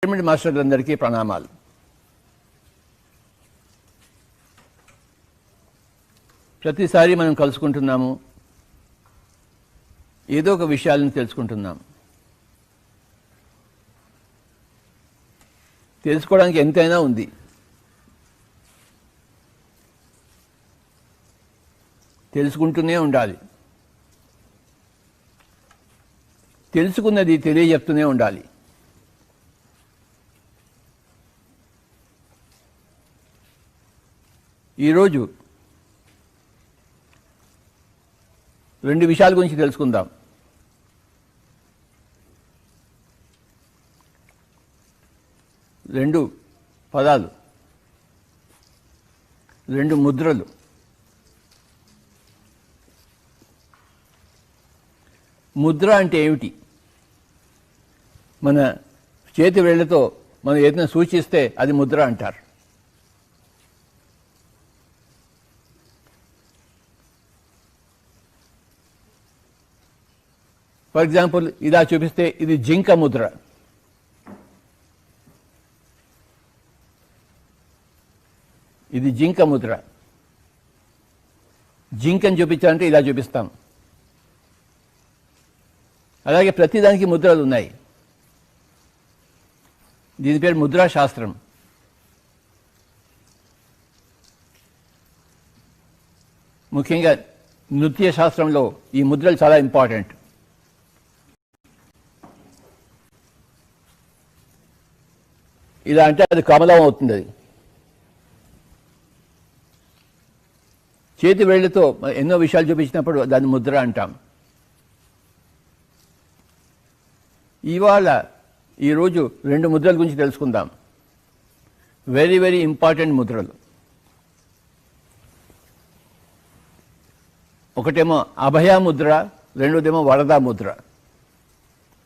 Pyramid మాస్టర్లందరికీ ప్రణామాలు. ప్రతిసారి మనం కలుసుకుంటున్నాము, ఏదో ఒక విషయాలను తెలుసుకుంటున్నాం. తెలుసుకోవడానికి ఎంతైనా ఉంది. తెలుసుకుంటూనే ఉండాలి. తెలుసుకున్నది తెలియజెప్తూనే ఉండాలి. ఈరోజు రెండు విషయాల గురించి తెలుసుకుందాం. రెండు పదాలు, రెండు ముద్రలు. ముద్ర అంటే ఏమిటి? మన చేతి వేళ్లతో మనం ఏదైనా సూచిస్తే అది ముద్ర అంటారు. ఫర్ ఎగ్జాంపుల్, ఇలా చూపిస్తే ఇది జింక ముద్ర. ఇది జింక ముద్ర. జింకని చూపించాలంటే ఇలా చూపిస్తాం. అలాగే ప్రతిదానికి ముద్రలు ఉన్నాయి. దీని పేరు ముద్రా శాస్త్రం. ముఖ్యంగా నృత్య శాస్త్రంలో ఈ ముద్రలు చాలా ఇంపార్టెంట్. ఇలా అంటే అది కమలం అవుతుంది. అది చేతి వేళ్లతో ఎన్నో విషయాలు చూపించినప్పుడు దాన్ని ముద్ర అంటాం. ఈరోజు రెండు ముద్రల గురించి తెలుసుకుందాం. వెరీ వెరీ ఇంపార్టెంట్ ముద్రలు. ఒకటేమో అభయ ముద్ర, రెండోదేమో వరదా ముద్ర.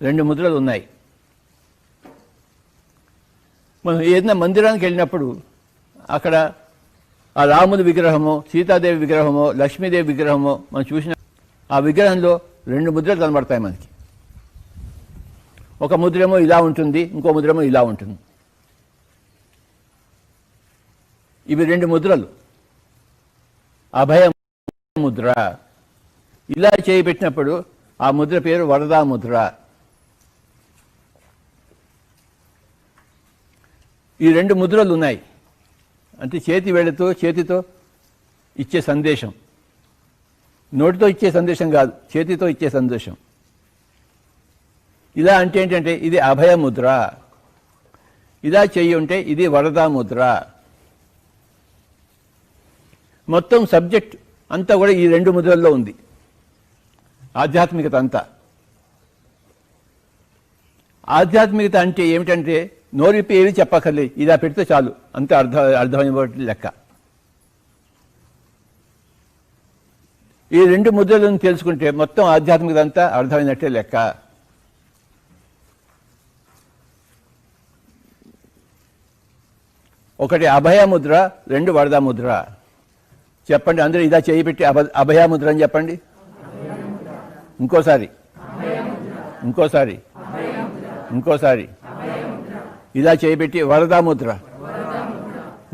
రెండు ముద్రలు ఉన్నాయి. మనం ఏదైనా మందిరానికి వెళ్ళినప్పుడు అక్కడ ఆ రాముడి విగ్రహమో, సీతాదేవి విగ్రహమో, లక్ష్మీదేవి విగ్రహమో మనం చూసిన ఆ విగ్రహంలో రెండు ముద్రలు కనబడతాయి మనకి. ఒక ముద్రేమో ఇలా ఉంటుంది, ఇంకో ముద్రేమో ఇలా ఉంటుంది. ఇవి రెండు ముద్రలు. అభయ ముద్ర. ఇలా చేయి పెట్టినప్పుడు ఆ ముద్ర పేరు వరదా ముద్ర. ఈ రెండు ముద్రలు ఉన్నాయి. అంటే చేతితో ఇచ్చే సందేశం. నోటితో ఇచ్చే సందేశం కాదు, చేతితో ఇచ్చే సందేశం. ఇలా అంటే ఏంటంటే ఇది అభయ ముద్ర. ఇలా చెయ్యి ఉంటే ఇది వరదా ముద్ర. మొత్తం సబ్జెక్ట్ అంతా కూడా ఈ రెండు ముద్రల్లో ఉంది. ఆధ్యాత్మికత అంతా. ఆధ్యాత్మికత అంటే ఏమిటంటే నోరిప్పి ఏవి చెప్పక్కర్లేదు, ఇలా పెడితే చాలు, అంతే అర్థమైన లెక్క. ఈ రెండు ముద్రలను తెలుసుకుంటే మొత్తం ఆధ్యాత్మికత అంతా అర్థమైనట్టే లెక్క. ఒకటి అభయ ముద్ర, రెండు వరదా ముద్ర. చెప్పండి అందరూ, ఇలా చేయి పెట్టి అభయ ముద్ర అని చెప్పండి. ఇంకోసారి, ఇలా చేయిపెట్టి వరదా ముద్ర.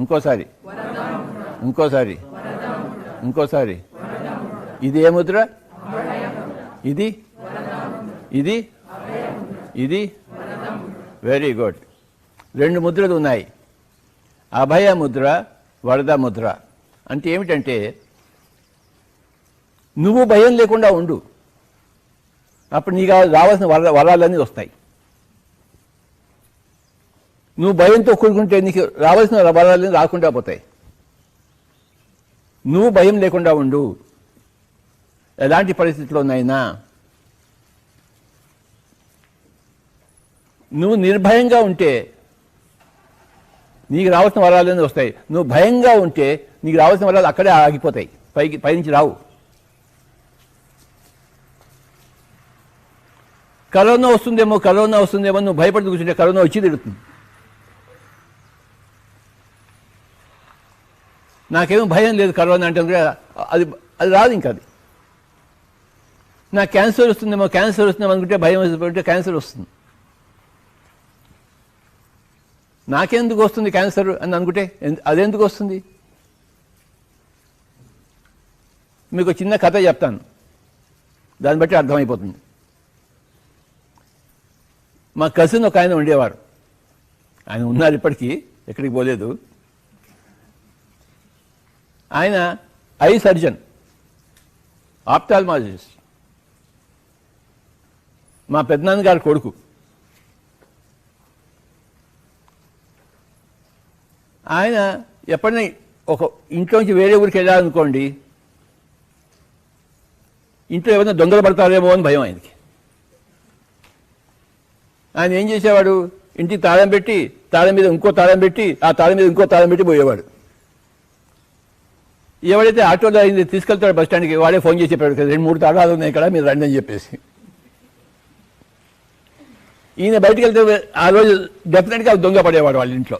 ఇంకోసారి. ఇది ఏ ముద్ర? ఇది వెరీ గుడ్. రెండు ముద్రలు ఉన్నాయి. అభయ ముద్ర, వరదా ముద్ర. అంటే ఏమిటంటే నువ్వు భయం లేకుండా ఉండు, అప్పుడు నీకు రావాల్సిన వరాలన్నీ వస్తాయి. నువ్వు భయంతో కూడుకుంటే నీకు రావాల్సిన వరాలన్నీ రాకుండా పోతాయి. నువ్వు భయం లేకుండా ఉండు ఎలాంటి పరిస్థితుల్లోనైనా. నువ్వు నిర్భయంగా ఉంటే నీకు రావాల్సిన వరాలన్నీ వస్తాయి. నువ్వు భయంగా ఉంటే నీకు రావాల్సిన వరాలు అక్కడే ఆగిపోతాయి, పైనుంచి రావు. కరోనా వస్తుందేమో నువ్వు భయపడి కూర్చుంటే కరోనా వచ్చి తిడుతుంది. నాకేమో భయం లేదు కరోనా అంటే అది రాదు. ఇంకా అది నాకు క్యాన్సర్ వస్తుందేమో అనుకుంటే భయం వేసుకుంటే క్యాన్సర్ వస్తుంది. నాకెందుకు వస్తుంది క్యాన్సర్ అని అనుకుంటే అదెందుకు వస్తుంది? మీకు చిన్న కథ చెప్తాను, దాన్ని బట్టి అర్థమైపోతుంది. మా కజిన్ ఒక ఆయన ఉండేవారు, ఆయన ఉన్నారు ఇప్పటికీ, ఎక్కడికి పోలేదు. ఆయన ఐ సర్జన్, ఆప్థాల్మాలజిస్ట్, మా పెద్దనాన్నగారి కొడుకు. ఆయన ఎప్పుడైనా ఒక ఇంట్లోంచి వేరే ఊరికి వెళ్ళాలనుకోండి, ఇంట్లో ఏమైనా దొంగలు పడతారేమో అని భయం ఆయనకి. ఆయన ఏం చేసేవాడు, ఇంటికి తాళం పెట్టి, తాళం మీద ఇంకో తాళం పెట్టి, ఆ తాళం మీద ఇంకో తాళం పెట్టి పోయేవాడు. ఎవడైతే ఆటోలో అయింది తీసుకెళ్తాడు బస్ స్టాండ్కి, వాడే ఫోన్ చేసి చెప్పాడు, 2-3 తాళాలు ఉన్నాయి ఇక్కడ, మీరు రండి అని చెప్పేసి. ఈయన బయటికి వెళ్తే ఆ రోజు డెఫినెట్గా దొంగ పడేవాడు వాళ్ళ ఇంట్లో.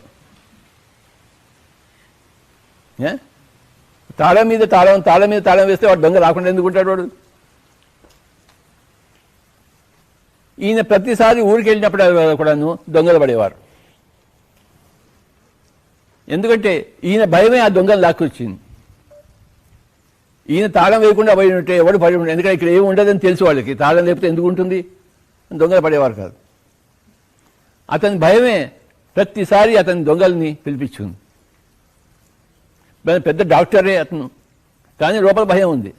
తాళం మీద తాళం వేస్తే వాడు దొంగ రాకుండా ఎందుకుంటాడు వాడు? ఈయన ప్రతిసారి ఊరికి వెళ్ళినప్పుడు కూడాను దొంగలు పడేవారు. ఎందుకంటే ఈయన భయమే ఆ దొంగలు లాక్కొచ్చింది. ఈయన తాళం వేయకుండా పోయి ఉంటే ఎవడు పడి ఉండే, ఎందుకంటే ఇక్కడ ఏమి ఉండదని తెలుసు వాళ్ళకి, తాళం లేకపోతే ఎందుకు ఉంటుంది, దొంగలు పడేవారు కాదు. అతని భయమే ప్రతిసారి అతని దొంగల్ని పిలిపించుకుంది. పెద్ద డాక్టరే అతను, కానీ లోపల భయం ఉంది.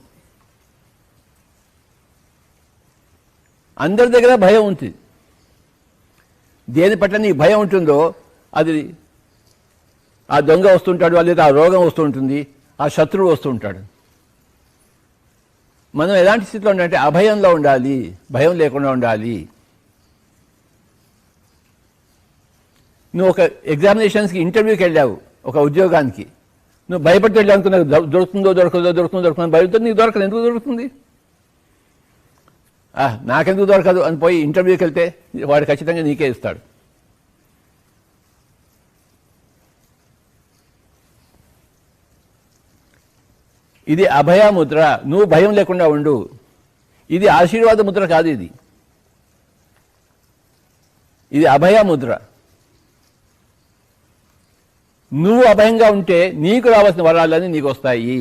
అందరి దగ్గర భయం ఉంది. దేని పట్ల నీకు భయం ఉంటుందో అది ఆ దొంగ వస్తుంటాడు, లేదా ఆ రోగం వస్తూ ఉంటుంది, ఆ శత్రువు వస్తూ ఉంటాడు. మనం ఎలాంటి స్థితిలో ఉండాలంటే అభయంలో ఉండాలి, భయం లేకుండా ఉండాలి. నువ్వు ఒక ఎగ్జామినేషన్స్కి ఇంటర్వ్యూకి వెళ్ళావు, ఒక ఉద్యోగానికి, నువ్వు భయపడి వెళ్ళి అనుకున్నావు దొరుకుతుందో భయంతో నీకు దొరకదు. ఎందుకు దొరుకుతుంది? నాకెందుకు దొరకదు అని పోయి ఇంటర్వ్యూకి వెళ్తే వాడు ఖచ్చితంగా నీకే ఇస్తాడు. ఇది అభయ ముద్ర. నువ్వు భయం లేకుండా ఉండు. ఇది ఆశీర్వాద ముద్ర కాదు, ఇది అభయ ముద్ర. నువ్వు అభయంగా ఉంటే నీకు రావాల్సిన వరాలన్నీ నీకు వస్తాయి.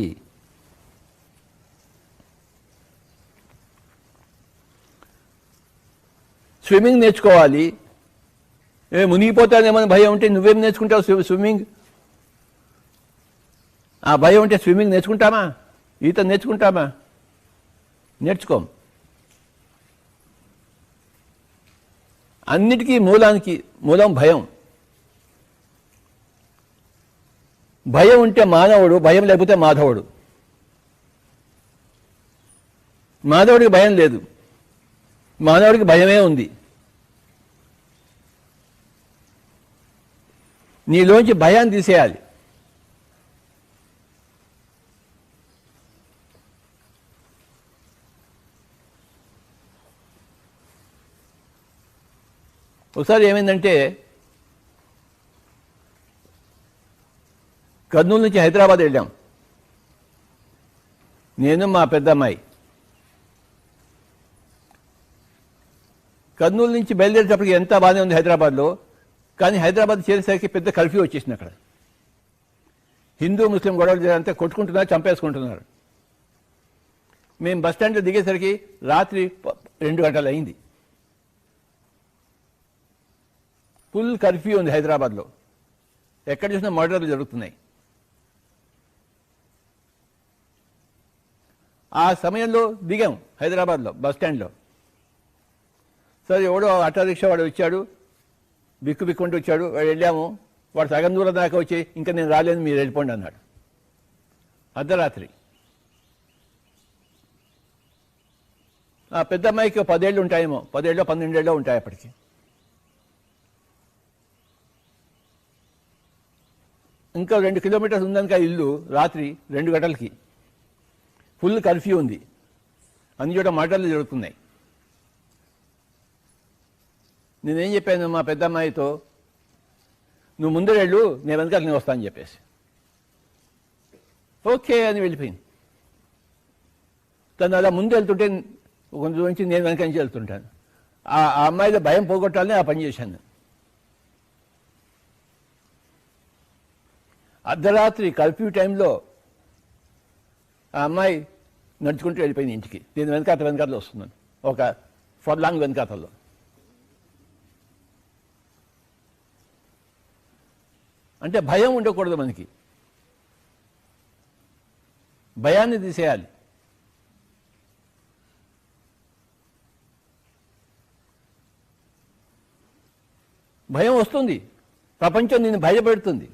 స్విమ్మింగ్ నేర్చుకోవాలి, మునిగిపోతానేమని భయం ఉంటే నువ్వేం నేర్చుకుంటావు? స్విమ్మింగ్. ఆ భయం ఉంటే స్విమ్మింగ్ నేర్చుకుంటామా? ఈత నేర్చుకుంటామా? నేర్చుకోం. అన్నిటికీ మూలం భయం. భయం ఉంటే మానవుడు, భయం లేకపోతే మాధవుడు. మాధవుడికి భయం లేదు, మానవుడికి భయమే ఉంది. నీలోంచి భయాన్ని తీసేయాలి. ఒకసారి ఏమైందంటే, కర్నూలు నుంచి హైదరాబాద్ వెళ్ళాం, నేను మా పెద్దమ్మాయి. కర్నూలు నుంచి బయలుదేరేటప్పటికి ఎంత బాగానే ఉంది హైదరాబాద్లో, కానీ హైదరాబాద్ చేరేసరికి పెద్ద కర్ఫ్యూ వచ్చేసింది. అక్కడ హిందూ ముస్లిం గొడవలు అంతా కొట్టుకుంటున్నారు, చంపేసుకుంటున్నారు. మేము బస్ స్టాండ్లో దిగేసరికి రాత్రి 2 గంటలు అయింది. ఫుల్ కర్ఫ్యూ ఉంది హైదరాబాద్లో, ఎక్కడ చూసినా మర్డర్లు జరుగుతున్నాయి. ఆ సమయంలో దిగాం హైదరాబాద్లో బస్ స్టాండ్లో. సరే, ఎవడో ఆటో రిక్షా వాడు వచ్చాడు, బిక్కుంటూ వచ్చాడు. వాడు వెళ్ళాము, వాడు సగం దూరం దాకా వచ్చి ఇంకా నేను రాలేను, మీరు వెళ్ళిపోండి అన్నాడు. అర్ధరాత్రి. ఆ పెద్ద అమ్మాయికి 10 ఏళ్ళు ఉంటాయేమో, 10 ఏళ్ళో 12 ఏళ్ళో ఉంటాయి అప్పటికి. ఇంకా 2 కిలోమీటర్స్ ఉందనుక ఇల్లు. రాత్రి 2 గంటలకి ఫుల్ కర్ఫ్యూ ఉంది, అన్ని చోట మాటలు జరుగుతున్నాయి. నేనేం చెప్పాను మా పెద్ద అమ్మాయితో, నువ్వు ముందు వెళ్ళు, నేను వెనకాల నేను వస్తానని చెప్పేసి. ఓకే అని వెళ్ళిపోయింది. తను అలా ముందు వెళ్తుంటే కొంచెం నుంచి నేను వెనక నుంచి వెళ్తుంటాను. ఆ అమ్మాయిలో భయం పోగొట్టాలని ఆ పని చేశాను. అర్ధరాత్రి కర్ఫ్యూ టైంలో ఆ అమ్మాయి నడుచుకుంటూ వెళ్ళిపోయింది ఇంటికి. దీని వెనకాతలో వస్తున్నాను, ఒక ఫర్లాంగ్ వెనకాతల్లో. అంటే భయం ఉండకూడదు మనకి, భయాన్ని తీసేయాలి. భయం వస్తుంది, ప్రపంచం నిన్ను భయపెడుతుంది,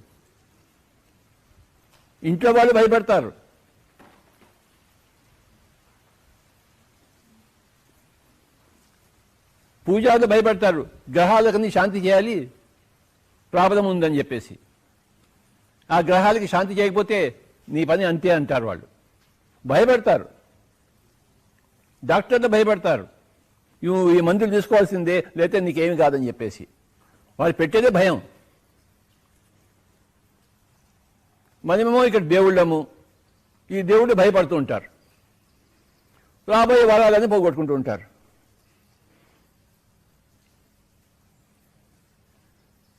ఇంట్లో వాళ్ళు భయపడతారు. పూజారులు భయపడతారు, గ్రహాలకన్నీ శాంతి చేయాలి, ప్రాబ్లం ఉందని చెప్పేసి. ఆ గ్రహాలకి శాంతి చేయకపోతే నీ పని అంతే అంటారు వాళ్ళు, భయపడతారు. డాక్టర్లు భయపడతారు, నువ్వు ఈ మందులు తీసుకోవాల్సిందే లేకపోతే నీకేమి కాదని చెప్పేసి. వాళ్ళు పెట్టేదే భయం. మనమేమో ఇక్కడ దేవుళ్ళము, ఈ దేవుళ్ళు భయపడుతూ ఉంటారు, రాబోయే వరాలని పోగొట్టుకుంటూ ఉంటారు.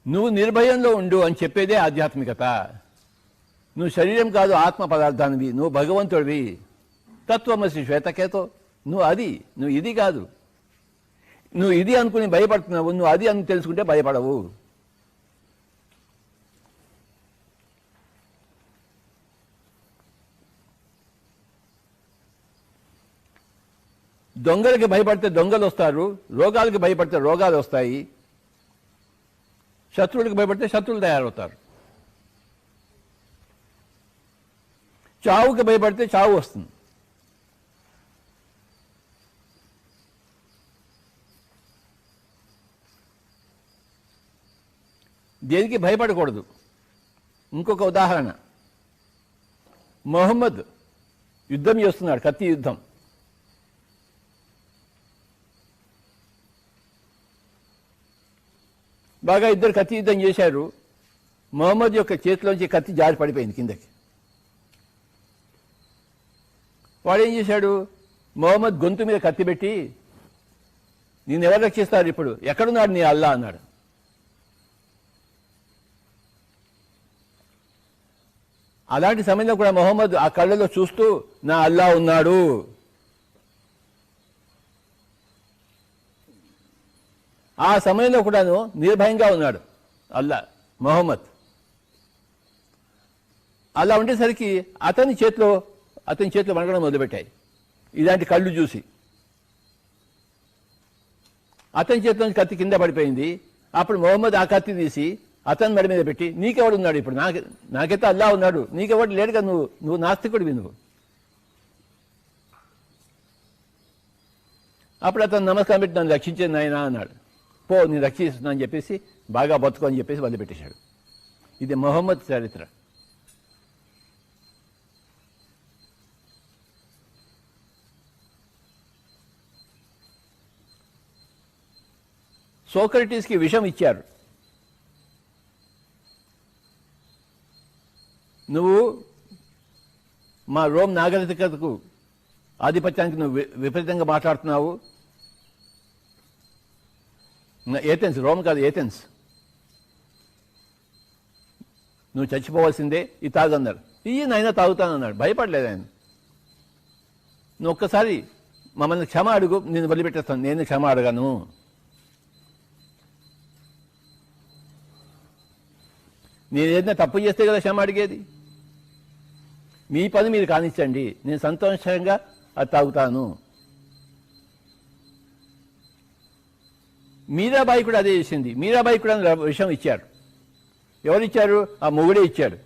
నువ్వు నిర్భయంలో ఉండు అని చెప్పేదే ఆధ్యాత్మికత. నువ్వు శరీరం కాదు, ఆత్మ పదార్థానివి, నువ్వు భగవంతుడివి, తత్వమసి శ్వేతకేతో. నువ్వు ఇది కాదు. నువ్వు ఇది అనుకుని భయపడుతున్నావు, నువ్వు అది అని తెలుసుకుంటే భయపడవు. దొంగలకి భయపడితే దొంగలు వస్తారు, రోగాలకి భయపడితే రోగాలు వస్తాయి, శత్రువులకు భయపడితే శత్రువులు తయారవుతారు, చావుకి భయపడితే చావు వస్తుంది. దేనికి భయపడకూడదు. ఇంకొక ఉదాహరణ, మొహమ్మద్ యుద్ధం చేస్తున్నాడు, కత్తి యుద్ధం. బాగా ఇద్దరు కత్తి యుద్ధం చేశారు. మొహమ్మద్ యొక్క చేతిలోంచి కత్తి జారి పడిపోయింది కిందకి. వాడేం చేశాడు, మొహమ్మద్ గొంతు మీద కత్తి పెట్టి, నిన్నెవరు రక్షిస్తారు ఇప్పుడు, ఎక్కడున్నాడు నీ అల్లా అన్నాడు. అలాంటి సమయంలో కూడా మొహమ్మద్ ఆ కళ్ళలో చూస్తూ నా అల్లా ఉన్నాడు. ఆ సమయంలో కూడాను నిర్భయంగా ఉన్నాడు మొహమ్మద్. అలా ఉండేసరికి అతని చేతిలో వణకడం మొదలుపెట్టాయి ఇలాంటి కళ్ళు చూసి. అతని చేతిలో కత్తి కింద పడిపోయింది. అప్పుడు మొహమ్మద్ ఆ కత్తి తీసి అతని మెడ మీద పెట్టి, నీకెవడు ఉన్నాడు ఇప్పుడు, నాకైతే అల్లా ఉన్నాడు, నీకెవడు లేడుగా, నువ్వు నాస్తికుడివి నువ్వు. అప్పుడు అతను నమస్కారం పెట్టి, నన్ను రక్షించేది నాయనా అన్నాడు. పో, నేను రక్షిస్తున్నా అని చెప్పేసి, బాగా బతుకు అని చెప్పేసి వదిలిపెట్టేశాడు. ఇది మొహమ్మద్ చరిత్ర. సోక్రటీస్కి విషం ఇచ్చారు, నువ్వు మా రోమ్ నాగరికతకు ఆధిపత్యానికి నువ్వు విపరీతంగా మాట్లాడుతున్నావు. ఏథెన్స్, రోమ్ కాదు ఏథెన్స్, నువ్వు చచ్చిపోవాల్సిందే, ఇది తాగన్నారు. నాయన తాగుతానన్నాడు, భయపడలేదు ఆయన. నువ్వు ఒక్కసారి మమ్మల్ని క్షమ అడుగు, నేను వదిలిపెట్టేస్తాను, నేను క్షమ అడగను. నేను ఏదైనా తప్పు చేస్తే కదా క్షమ అడిగేది. మీ పని మీరు కానిచ్చండి, నేను సంతోషంగా అది తాగుతాను. మీరాబాయి కూడా అదే చేసింది. మీరాబాయి కూడా విషం ఇచ్చారు. ఎవరు ఇచ్చారు? ఆ మొగుడే ఇచ్చాడు.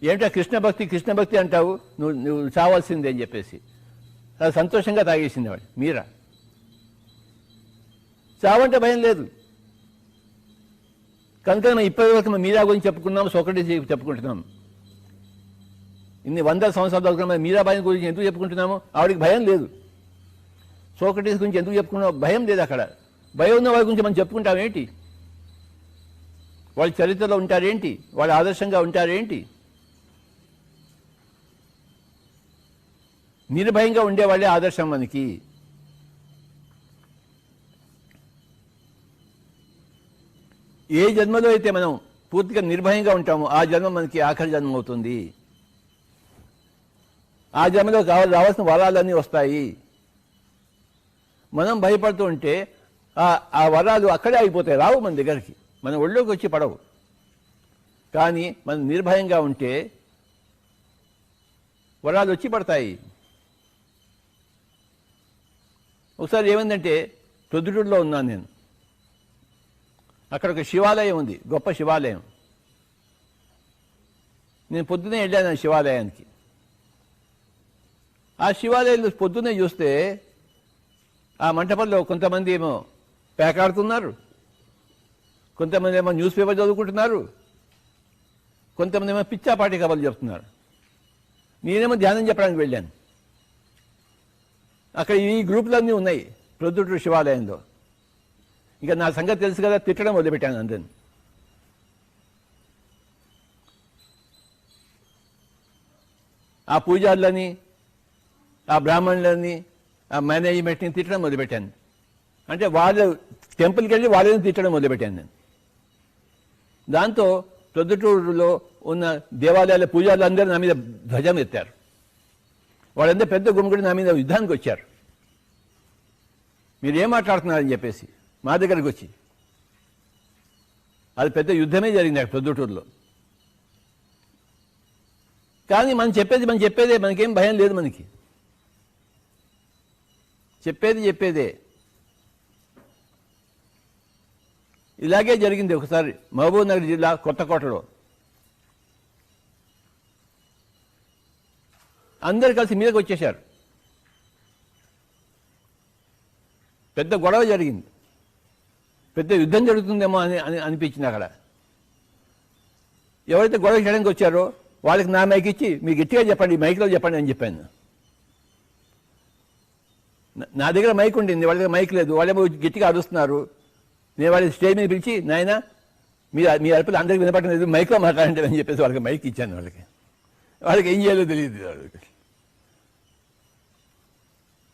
ఏమిటా కృష్ణ భక్తి అంటావు, నువ్వు చావాల్సిందే అని చెప్పేసి అది సంతోషంగా తాగేసింది వాడు. మీరా చావంటే భయం లేదు కనుక మనం ఇప్పటివరకు మీరా గురించి చెప్పుకున్నాము, సోక్రటీస్ చెప్పుకుంటున్నాం. ఇన్ని వందల సంవత్సరాల దాకా మీరాబాయి గురించి ఎందుకు చెప్పుకుంటున్నాము? ఆవిడికి భయం లేదు. సోక్రటీస్ గురించి ఎందుకు చెప్పుకున్నాము? భయం లేదు. అక్కడ భయం ఉన్న వాళ్ళ గురించి మనం చెప్పుకుంటామేంటి? వాళ్ళ చరిత్రలో ఉంటారేంటి? వాళ్ళ ఆదర్శంగా ఉంటారేంటి? నిర్భయంగా ఉండేవాళ్ళే ఆదర్శం మనకి. ఏ జన్మలో అయితే మనం పూర్తిగా నిర్భయంగా ఉంటామో ఆ జన్మ మనకి ఆఖరి జన్మ అవుతుంది. ఆ జన్మలో రావాల్సిన వరాలన్నీ వస్తాయి. మనం భయపడుతూ ఉంటే ఆ వరాలు అక్కడే అయిపోతాయి, రావు మన దగ్గరికి, మన ఒళ్ళోకి వచ్చి పడవు. కానీ మనం నిర్భయంగా ఉంటే వరాలు వచ్చి పడతాయి. ఒకసారి ఏమైందంటే ప్రొద్దుటూరులో ఉన్నాను నేను. అక్కడ ఒక శివాలయం ఉంది, గొప్ప శివాలయం. నేను పొద్దునే వెళ్ళాను ఆ శివాలయానికి. ఆ శివాలయంలో పొద్దున్నే చూస్తే ఆ మంటపంలో కొంతమంది ఏమో పేకాడుతున్నారు, కొంతమంది ఏమో న్యూస్ పేపర్ చదువుకుంటున్నారు, కొంతమంది ఏమో పిచ్చాపాటి కబలు చెప్తున్నారు. నేనేమో ధ్యానం చెప్పడానికి వెళ్ళాను. అక్కడ ఈ గ్రూపులన్నీ ఉన్నాయి ప్రొద్దుటూరు శివాలయంలో. ఇంకా నా సంగతి తెలుసు కదా, తిట్టడం మొదలుపెట్టాను అందరిని. ఆ పూజారులని, ఆ బ్రాహ్మణులని, ఆ మేనేజ్మెంట్ని తిట్టడం మొదలుపెట్టాను. అంటే వాళ్ళు టెంపుల్కి వెళ్ళి వాళ్ళని తిట్టడం మొదలుపెట్టాను నేను. దాంతో ప్రొద్దుటూరులో ఉన్న దేవాలయాల పూజారులు అందరూ నా మీద ధ్వజం ఎత్తారు. వాళ్ళందరూ పెద్ద గుమ్ముగుడి నా మీద యుద్ధానికి వచ్చారు. మీరు ఏం మాట్లాడుతున్నారని చెప్పేసి మా దగ్గరకు వచ్చి. అది పెద్ద యుద్ధమే జరిగింది అక్కడ ప్రొద్దుటూరులో. కానీ మనం చెప్పేదే, మనకేం భయం లేదు. మనకి చెప్పేదే. ఇలాగే జరిగింది ఒకసారి మహబూబ్ నగర్ జిల్లా కొత్తకోటలో. అందరు కలిసి మీదకి వచ్చేశారు. పెద్ద గొడవ జరిగింది, పెద్ద యుద్ధం జరుగుతుందేమో అని అనిపించింది అక్కడ. ఎవరైతే గొడవ చేయడానికి వచ్చారో వాళ్ళకి నా మైక్ ఇచ్చి మీరు గట్టిగా చెప్పండి, మైక్లో చెప్పండి అని చెప్పాను. నా దగ్గర మైక్ ఉండింది, వాళ్ళ దగ్గర మైక్ లేదు. వాళ్ళేమో గట్టిగా అరుస్తున్నారు. నేను వాళ్ళకి స్టేజ్ మీద పిలిచి, నాయన మీ అరుపులు అందరికీ వినపడడం లేదు, మైక్లో మాట్లాడండి అని చెప్పేసి వాళ్ళకి మైక్ ఇచ్చాను. వాళ్ళకి ఏం చేయాలో తెలియదు. వాళ్ళకి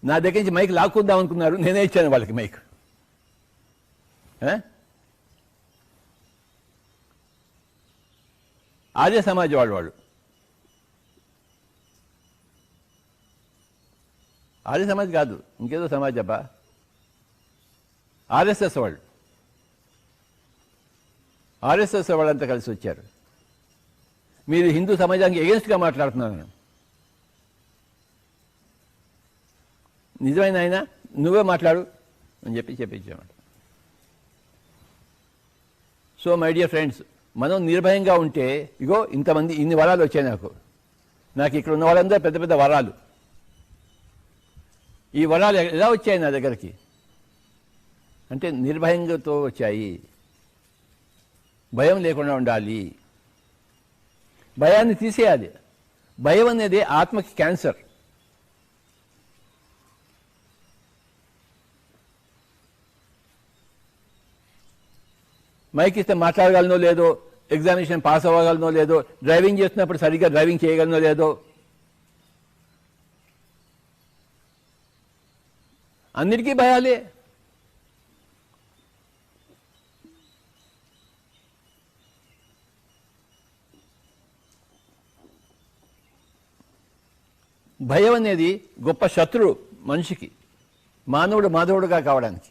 నా దగ్గర నుంచి మైక్ లాక్కుందాం అనుకున్నారు, నేనే ఇచ్చాను వాళ్ళకి మైక్. ఆర్య సమాజ్ వాళ్ళు ఆర్య సమాజ్ కాదు, ఇంకేదో సమాజ్ అబ్బా, ఆర్ఎస్ఎస్ వాళ్ళు. ఆర్ఎస్ఎస్ వాళ్ళంతా కలిసి వచ్చారు. మీరు హిందూ సమాజానికి ఎగెన్స్ట్గా మాట్లాడుతున్నాను. నిజమైన ఆయన నువ్వే మాట్లాడు అని చెప్పించామాట. సో మై డియర్ ఫ్రెండ్స్, మనం నిర్భయంగా ఉంటే ఇగో ఇన్ని వరాలు వచ్చాయి నాకు ఇక్కడ ఉన్న వాళ్ళందరూ పెద్ద పెద్ద వరాలు. ఈ వరాలు ఎలా వచ్చాయి నా దగ్గరికి అంటే నిర్భయంతో వచ్చాయి. భయం లేకుండా ఉండాలి, భయాన్ని తీసేయాలి. భయం అనేది ఆత్మకి క్యాన్సర్. మైక్ ఇస్తే మాట్లాడగలనో లేదో, ఎగ్జామినేషన్ పాస్ అవ్వగలనో లేదో, డ్రైవింగ్ చేస్తున్నప్పుడు సరిగ్గా డ్రైవింగ్ చేయగలనో లేదో, అన్నిటికీ భయాలే. భయం అనేది గొప్ప శత్రువు మనిషికి, మానవుడు మాధవుడుగా కావడానికి.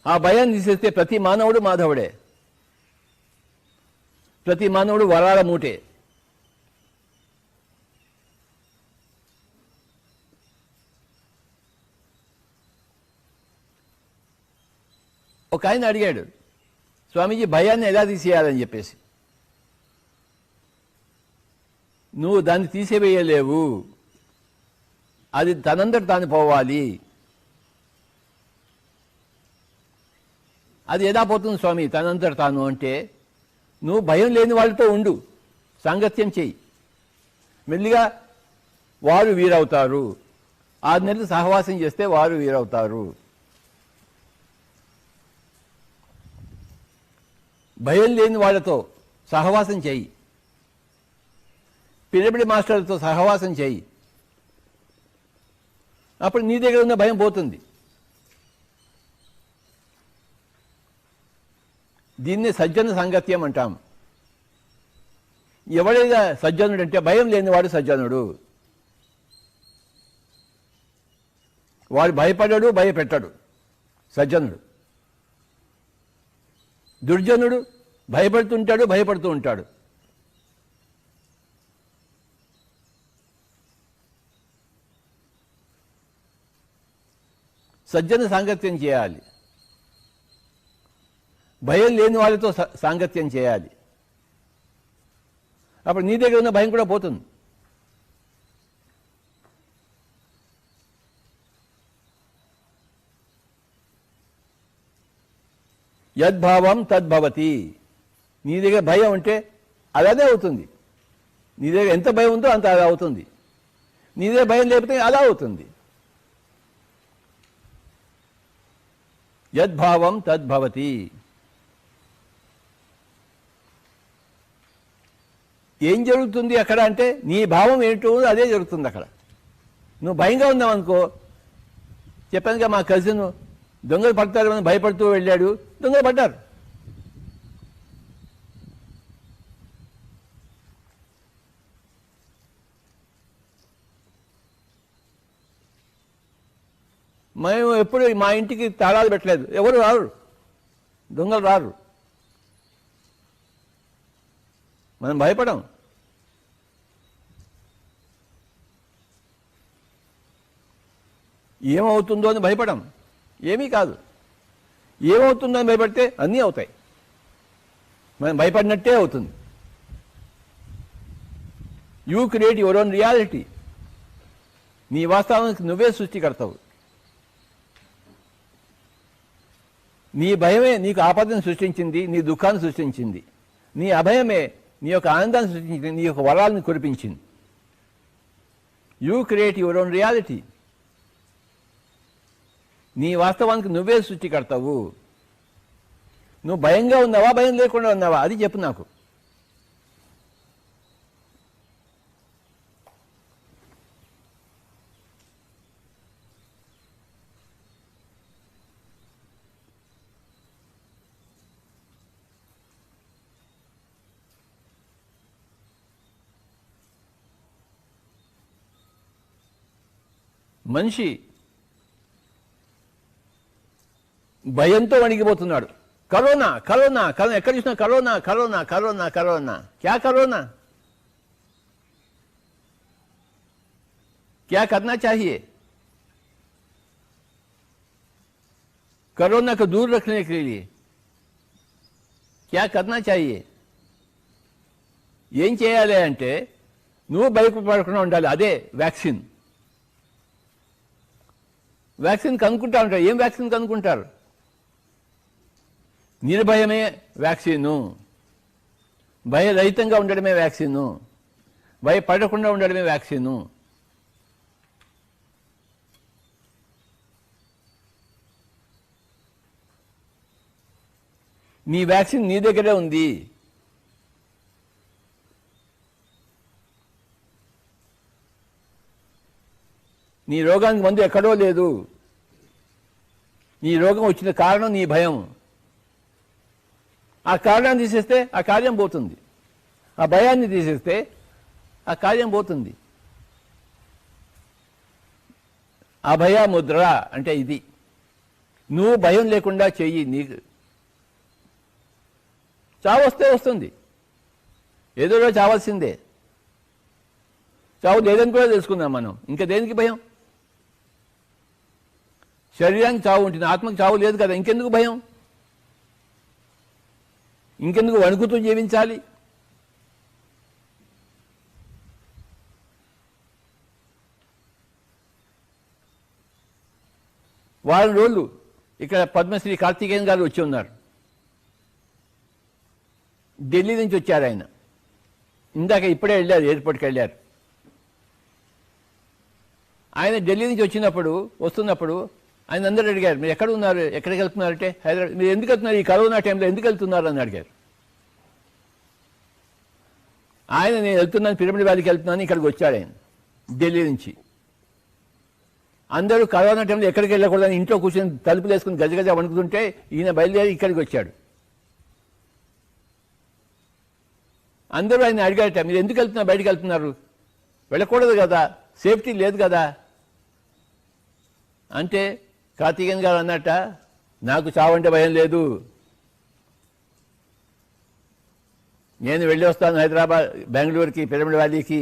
ఆ భయాన్ని తీసేస్తే ప్రతి మానవుడు మాధవుడే, ప్రతి మానవుడు వరాల మూటే. ఒక ఆయన అడిగాడు, స్వామీజీ భయాన్ని ఎలా తీసేయాలని చెప్పేసి. నువ్వు దాన్ని తీసివేయలేవు, అది తనంతట తాను పోవాలి. అది ఎలా పోతుంది స్వామి తనంతట తాను అంటే, నువ్వు భయం లేని వాళ్ళతో ఉండు, సాంగత్యం చెయ్యి. మెల్లిగా వారు వీరవుతారు. 6 నెలలు సహవాసం చేస్తే వారు వీరవుతారు. భయం లేని వాళ్ళతో సహవాసం చెయ్యి, పిరమిడ్ మాస్టర్లతో సహవాసం చెయ్యి. అప్పుడు నీ దగ్గర ఉన్న భయం పోతుంది. దీన్ని సజ్జన సాంగత్యం అంటాం. ఎవడైనా సజ్జనుడు అంటే భయం లేనివాడు సజ్జనుడు. వాడు భయపడ్డాడు, భయపెట్టాడు సజ్జనుడు. దుర్జనుడు భయపడుతుంటాడు, భయపడుతూ ఉంటాడు. సజ్జన సాంగత్యం చేయాలి, భయం లేని వాళ్ళతో సాంగత్యం చేయాలి. అప్పుడు నీ దగ్గర ఉన్న భయం కూడా పోతుంది. యద్భావం తద్భవతి. నీ దగ్గర భయం ఉంటే అలానే అవుతుంది. నీ దగ్గర ఎంత భయం ఉందో అంత అలా అవుతుంది. నీ దగ్గర భయం లేకపోతే అలా అవుతుంది. యద్భావం తద్భవతి. ఏం జరుగుతుంది అక్కడ అంటే నీ భావం ఏంటో అదే జరుగుతుంది అక్కడ. నువ్వు భయంగా ఉన్నావు అనుకో, చెప్పానుగా మా కజిన్ దొంగలు పడతారు అని భయపడుతూ వెళ్ళాడు, దొంగలు పడ్డారు. మేము ఎప్పుడు మా ఇంటికి తాళాలు పెట్టలేదు, ఎవరు రారు, దొంగలు రారు. మనం భయపడం. ఏమవుతుందో అని భయపడం. ఏమీ కాదు. ఏమవుతుందో అని భయపడితే అన్నీ అవుతాయి. మనం భయపడినట్టే అవుతుంది. You create your own reality. నీ వాస్తవానికి నువ్వే సృష్టికర్తావు. నీ భయమే నీకు ఆపదను సృష్టించింది, నీ దుఃఖాన్ని సృష్టించింది. నీ అభయమే నీ యొక్క ఆనందాన్ని సృష్టించింది, నీ యొక్క వరాలను కురిపించింది. You create your own reality. నీ వాస్తవానికి నువ్వే సృష్టికర్తావు. నువ్వు భయంగా ఉన్నావా, భయం లేకుండా ఉన్నావా, అది చెప్పు నాకు. మనిషి భయంతో వణికిపోతున్నాడు. కరోనా కరోనా కరోనా, ఎక్కడ చూసినా కరోనా కరోనా కరోనా కరోనా. క్యా కరోనా? क्या करना चाहिए? कोरोना को दूर रखने के लिए क्या करना चाहिए? ఏం చేయాలి అంటే నువ్వు భయపడకుండా ఉండాలి. అదే వ్యాక్సిన్. వ్యాక్సిన్ కనుక్కుంటా ఉంటారు. ఏం వ్యాక్సిన్ కనుక్కుంటారు? నిర్భయమే వ్యాక్సిను, భయరహితంగా ఉండడమే వ్యాక్సిను, భయపడకుండా ఉండడమే వ్యాక్సిను. నీ వ్యాక్సిన్ నీ దగ్గరే ఉంది. నీ రోగానికి మందు ఎక్కడో లేదు. నీ రోగం వచ్చిన కారణం నీ భయం. ఆ కారణాన్ని తీసేస్తే ఆ కార్యం పోతుంది. ఆ భయాన్ని తీసేస్తే ఆ కార్యం పోతుంది. అభయ ముద్ర అంటే ఇది. నువ్వు భయం లేకుండా చెయ్యి. నీకు చావు వస్తే వస్తుంది, ఏదో రోజు చావాల్సిందే. చావు లేదని కూడా తెలుసుకుందాం మనం. ఇంకా దేనికి భయం? శరీరానికి చావు ఉంటుంది, ఆత్మకు చావు లేదు కదా, ఇంకెందుకు భయం? ఇంకెందుకు వణుకుతూ జీవించాలి? వారం రోజులు ఇక్కడ పద్మశ్రీ కార్తికేయన్ గారు వచ్చి ఉన్నారు. ఢిల్లీ నుంచి వచ్చారు ఆయన. ఇందాక ఇప్పుడే వెళ్ళారు, ఎయిర్పోర్ట్కి వెళ్ళారు. ఆయన ఢిల్లీ నుంచి వస్తున్నప్పుడు ఆయన అందరూ అడిగారు, మీరు ఎక్కడ ఉన్నారు, ఎక్కడికి వెళ్తున్నారంటే హైదరాబాద్. మీరు ఎందుకు వెళ్తున్నారు ఈ కరోనా టైంలో, ఎందుకు వెళ్తున్నారు అని అడిగారు. ఆయన నేను వెళ్తున్నాను, పిరమిడ్ వ్యాలీకి వెళ్తున్నాను, ఇక్కడికి వచ్చాడు ఆయన ఢిల్లీ నుంచి. అందరూ కరోనా టైంలో ఎక్కడికి వెళ్ళకూడదని ఇంట్లో కూర్చొని తలుపులు వేసుకుని గజగజ వణుకుతుంటే ఈయన బయలుదేరి ఇక్కడికి వచ్చాడు. అందరూ ఆయన అడిగారట, మీరు ఎందుకు వెళ్తున్నారు, బయటకు వెళ్తున్నారు, వెళ్ళకూడదు కదా, సేఫ్టీ లేదు కదా అంటే కార్తీకేయన్ గారు అన్నట్ట, నాకు చావంటే భయం లేదు, నేను వెళ్ళి వస్తాను హైదరాబాద్, బెంగళూరుకి, పిరమిడ్ వ్యాలీకి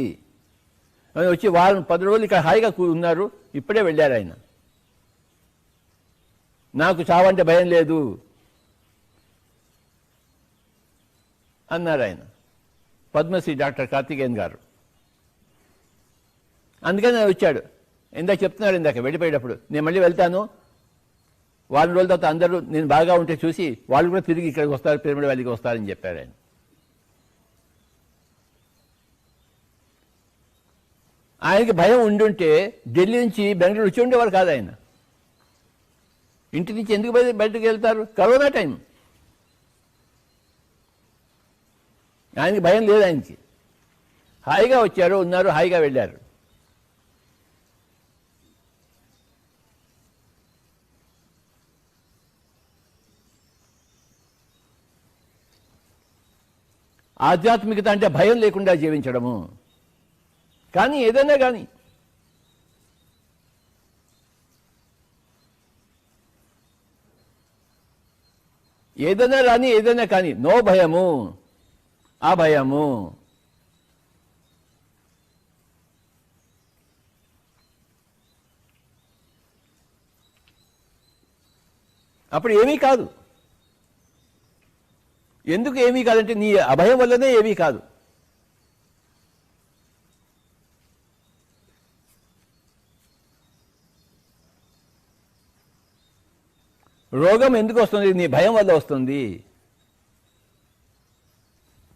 అని వచ్చి వారం 10 రోజులు ఇక్కడ హాయిగా ఉన్నారు. ఇప్పుడే వెళ్ళారు ఆయన. నాకు చావంటే భయం లేదు అన్నారు ఆయన, పద్మశ్రీ డాక్టర్ కార్తీకేయన్ గారు. అందుకని వచ్చాడు. ఇందాక చెప్తున్నారు, ఇందాక వెళ్ళిపోయేటప్పుడు నేను మళ్ళీ వెళ్తాను, వారం రోజుల తర్వాత అందరూ నేను బాగా ఉంటే చూసి వాళ్ళు కూడా తిరిగి ఇక్కడికి వస్తారు, పిరమిడ్ వ్యాలీకి వస్తారని చెప్పారు ఆయన. ఆయనకి భయం ఉండుంటే ఢిల్లీ నుంచి బెంగళూరు వచ్చి ఉండేవారు కాదు ఆయన. ఇంటి నుంచి ఎందుకు బయటకు వెళ్తారు? Corona time. ఆయనకి భయం లేదు. ఆయనకి హాయిగా వచ్చారు, ఉన్నారు, హాయిగా వెళ్ళారు. ఆధ్యాత్మికత అంటే భయం లేకుండా జీవించడము. కానీ ఏదైనా కానీ ఏదైనా కానీ నో భయము, ఆ భయము. అప్పుడు ఏమీ కాదు. ఎందుకు ఏమీ కాదంటే నీ అభయం వల్లనే ఏమీ కాదు. రోగం ఎందుకు వస్తుంది? నీ భయం వల్ల వస్తుంది.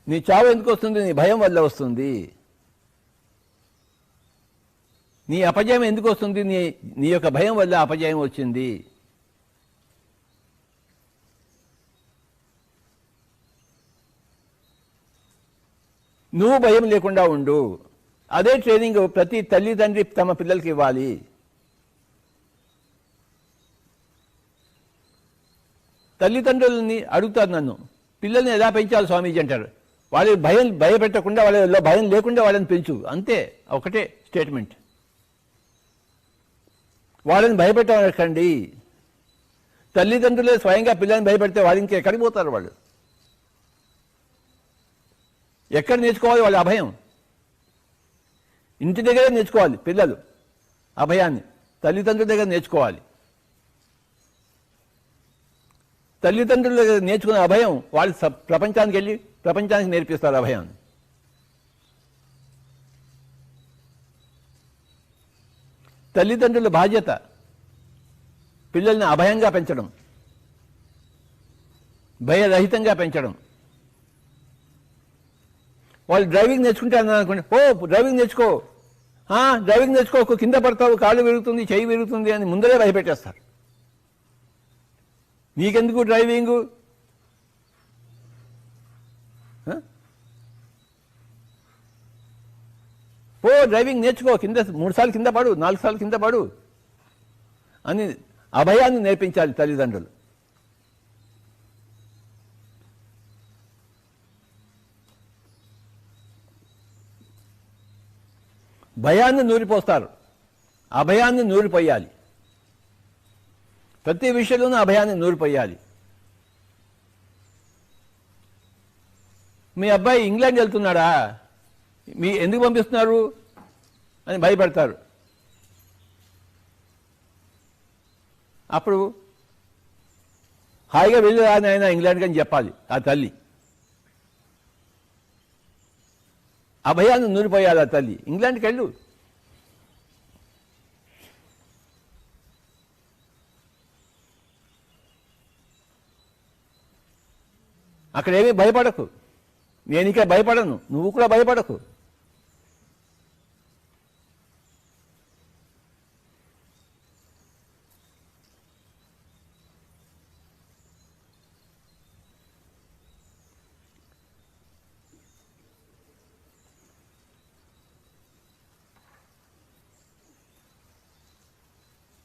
నీ చావు ఎందుకు వస్తుంది? నీ భయం వల్ల వస్తుంది. నీ అపజయం ఎందుకు వస్తుంది? నీ యొక్క భయం వల్ల అపజయం వచ్చింది. నువ్వు భయం లేకుండా ఉండు. అదే ట్రైనింగ్ ప్రతి తల్లిదండ్రి తమ పిల్లలకి ఇవ్వాలి. తల్లిదండ్రులని అడుగుతారు నన్ను, పిల్లల్ని ఎలా పెంచాలి స్వామీజీ అంటారు. వాళ్ళకి భయపెట్టకుండా, వాళ్ళలో భయం లేకుండా వాళ్ళని పెంచు, అంతే. ఒకటే స్టేట్మెంట్. వాళ్ళని భయపెట్టకండి. తల్లిదండ్రులే స్వయంగా పిల్లల్ని భయపెడితే వాళ్ళు ఇంకెక్కడికి పోతారు? వాళ్ళు ఎక్కడ నేర్చుకోవాలి వాళ్ళ అభయం? ఇంటి దగ్గరే నేర్చుకోవాలి పిల్లలు అభయాన్ని. తల్లిదండ్రుల దగ్గర నేర్చుకోవాలి. తల్లిదండ్రుల దగ్గర నేర్చుకునే అభయం వాళ్ళు ప్రపంచానికి వెళ్ళి ప్రపంచానికి నేర్పిస్తారు అభయాన్ని. తల్లిదండ్రుల బాధ్యత పిల్లల్ని అభయంగా పెంచడం, భయరహితంగా పెంచడం. వాళ్ళు డ్రైవింగ్ నేర్చుకుంటారు అనుకోండి, డ్రైవింగ్ నేర్చుకో, డ్రైవింగ్ నేర్చుకో, కింద పడతావు, కాళ్ళు విరుగుతుంది, చెయ్యి విరుగుతుంది అని ముందరే భయపెట్టేస్తారు. నీకెందుకు డ్రైవింగు? డ్రైవింగ్ నేర్చుకో, కింద 3 సార్లు కింద పడు, 4 సార్లు కింద పడు అని అభయాన్ని నేర్పించాలి తల్లిదండ్రులు. భయాన్ని నూరిపోస్తారు, అభయాన్ని నూరిపోయాలి. ప్రతి విషయంలోనూ అభయాన్ని నూరిపోయాలి. మీ అబ్బాయి ఇంగ్లాండ్ వెళ్తున్నాడా, ఎందుకు పంపిస్తున్నారు అని భయపడతారు. అప్పుడు హాయిగా వెళ్ళి రాని ఆయన ఇంగ్లాండ్కి అని చెప్పాలి ఆ తల్లి. అభయాన్ని నూరిపోయాలి ఆ తల్లి. ఇంగ్లాండ్కి వెళ్ళు, అక్కడేమీ భయపడకు. నేను ఇక భయపడను, నువ్వు కూడా భయపడకు.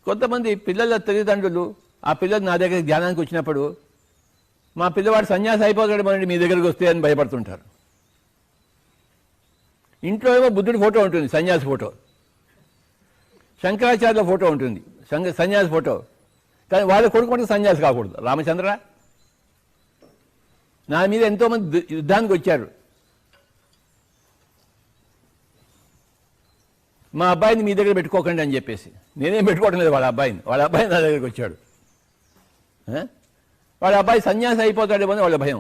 కొంతమంది పిల్లల తల్లిదండ్రులు ఆ పిల్లలు నా దగ్గర ధ్యానానికి వచ్చినప్పుడు, మా పిల్లవాడు సన్యాసి అయిపోతాడు మరి మీ దగ్గరికి వస్తే అని భయపడుతుంటారు. ఇంట్లో ఏమో బుద్ధుడి ఫోటో ఉంటుంది, సన్యాసి ఫోటో, శంకరాచార్యుల ఫోటో ఉంటుంది, సన్యాసి ఫోటో. కానీ వాళ్ళ కొడుకు మటుకు సన్యాసి కాకూడదు. రామచంద్ర, నా మీద ఎంతోమంది యుద్ధానికి వచ్చారు. మా అబ్బాయిని మీ దగ్గర పెట్టుకోకండి అని చెప్పేసి నేనేం పెట్టుకోవడం లేదు. వాళ్ళ అబ్బాయిని నా దగ్గరికి వచ్చాడు. వాళ్ళ అబ్బాయి సన్యాసి అయిపోతాడేమో అని వాళ్ళ భయం.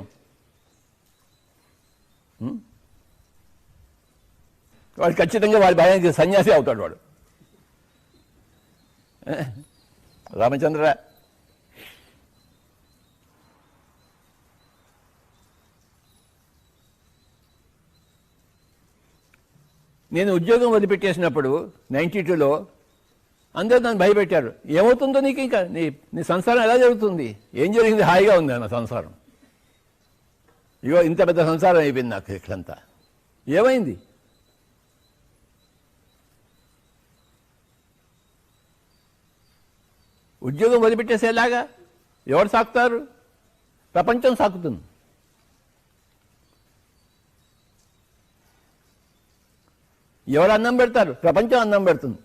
వాడు ఖచ్చితంగా వాడి భయానికి సన్యాసి అవుతాడు వాడు. రామచంద్ర, నేను ఉద్యోగం వదిలిపెట్టేసినప్పుడు 92లో అందరూ నన్ను భయపెట్టారు. ఏమవుతుందో నీకు, ఇంకా నీ సంసారం ఎలా జరుగుతుంది? ఏం జరిగింది? హాయిగా ఉంది నా సంసారం. ఇగో ఇంత పెద్ద సంసారం అయిపోయింది నాకు ఇక్కడంతా. ఏమైంది? ఉద్యోగం వదిలిపెట్టేసేలాగా ఎవరు సాకుతారు? ప్రపంచం సాకుతుంది. ఎవరు అన్నం పెడతారు? ప్రపంచం అన్నం పెడుతుంది.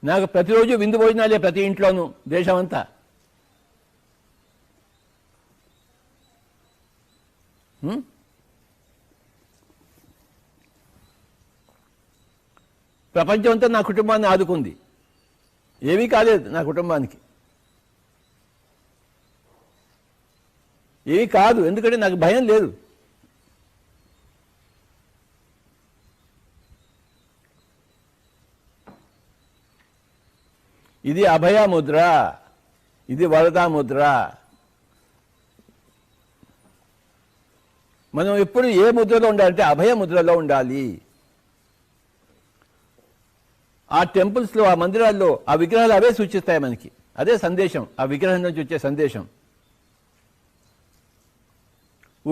నాకు ప్రతిరోజు విందు భోజనాలే, ప్రతి ఇంట్లోనూ, దేశమంతా. ప్రపంచం అంతా నా కుటుంబాన్ని ఆదుకుంది. ఏమీ కాలేదు నా కుటుంబానికి, ఏమీ కాదు. ఎందుకంటే నాకు భయం లేదు. ఇది అభయ ముద్ర, ఇది వరదా ముద్ర. మనం ఎప్పుడు ఏ ముద్రలో ఉండాలంటే అభయ ముద్రలో ఉండాలి. ఆ టెంపుల్స్లో, ఆ మందిరాల్లో ఆ విగ్రహాలు అవే సూచిస్తాయి మనకి. అదే సందేశం, ఆ విగ్రహం నుంచి వచ్చే సందేశం.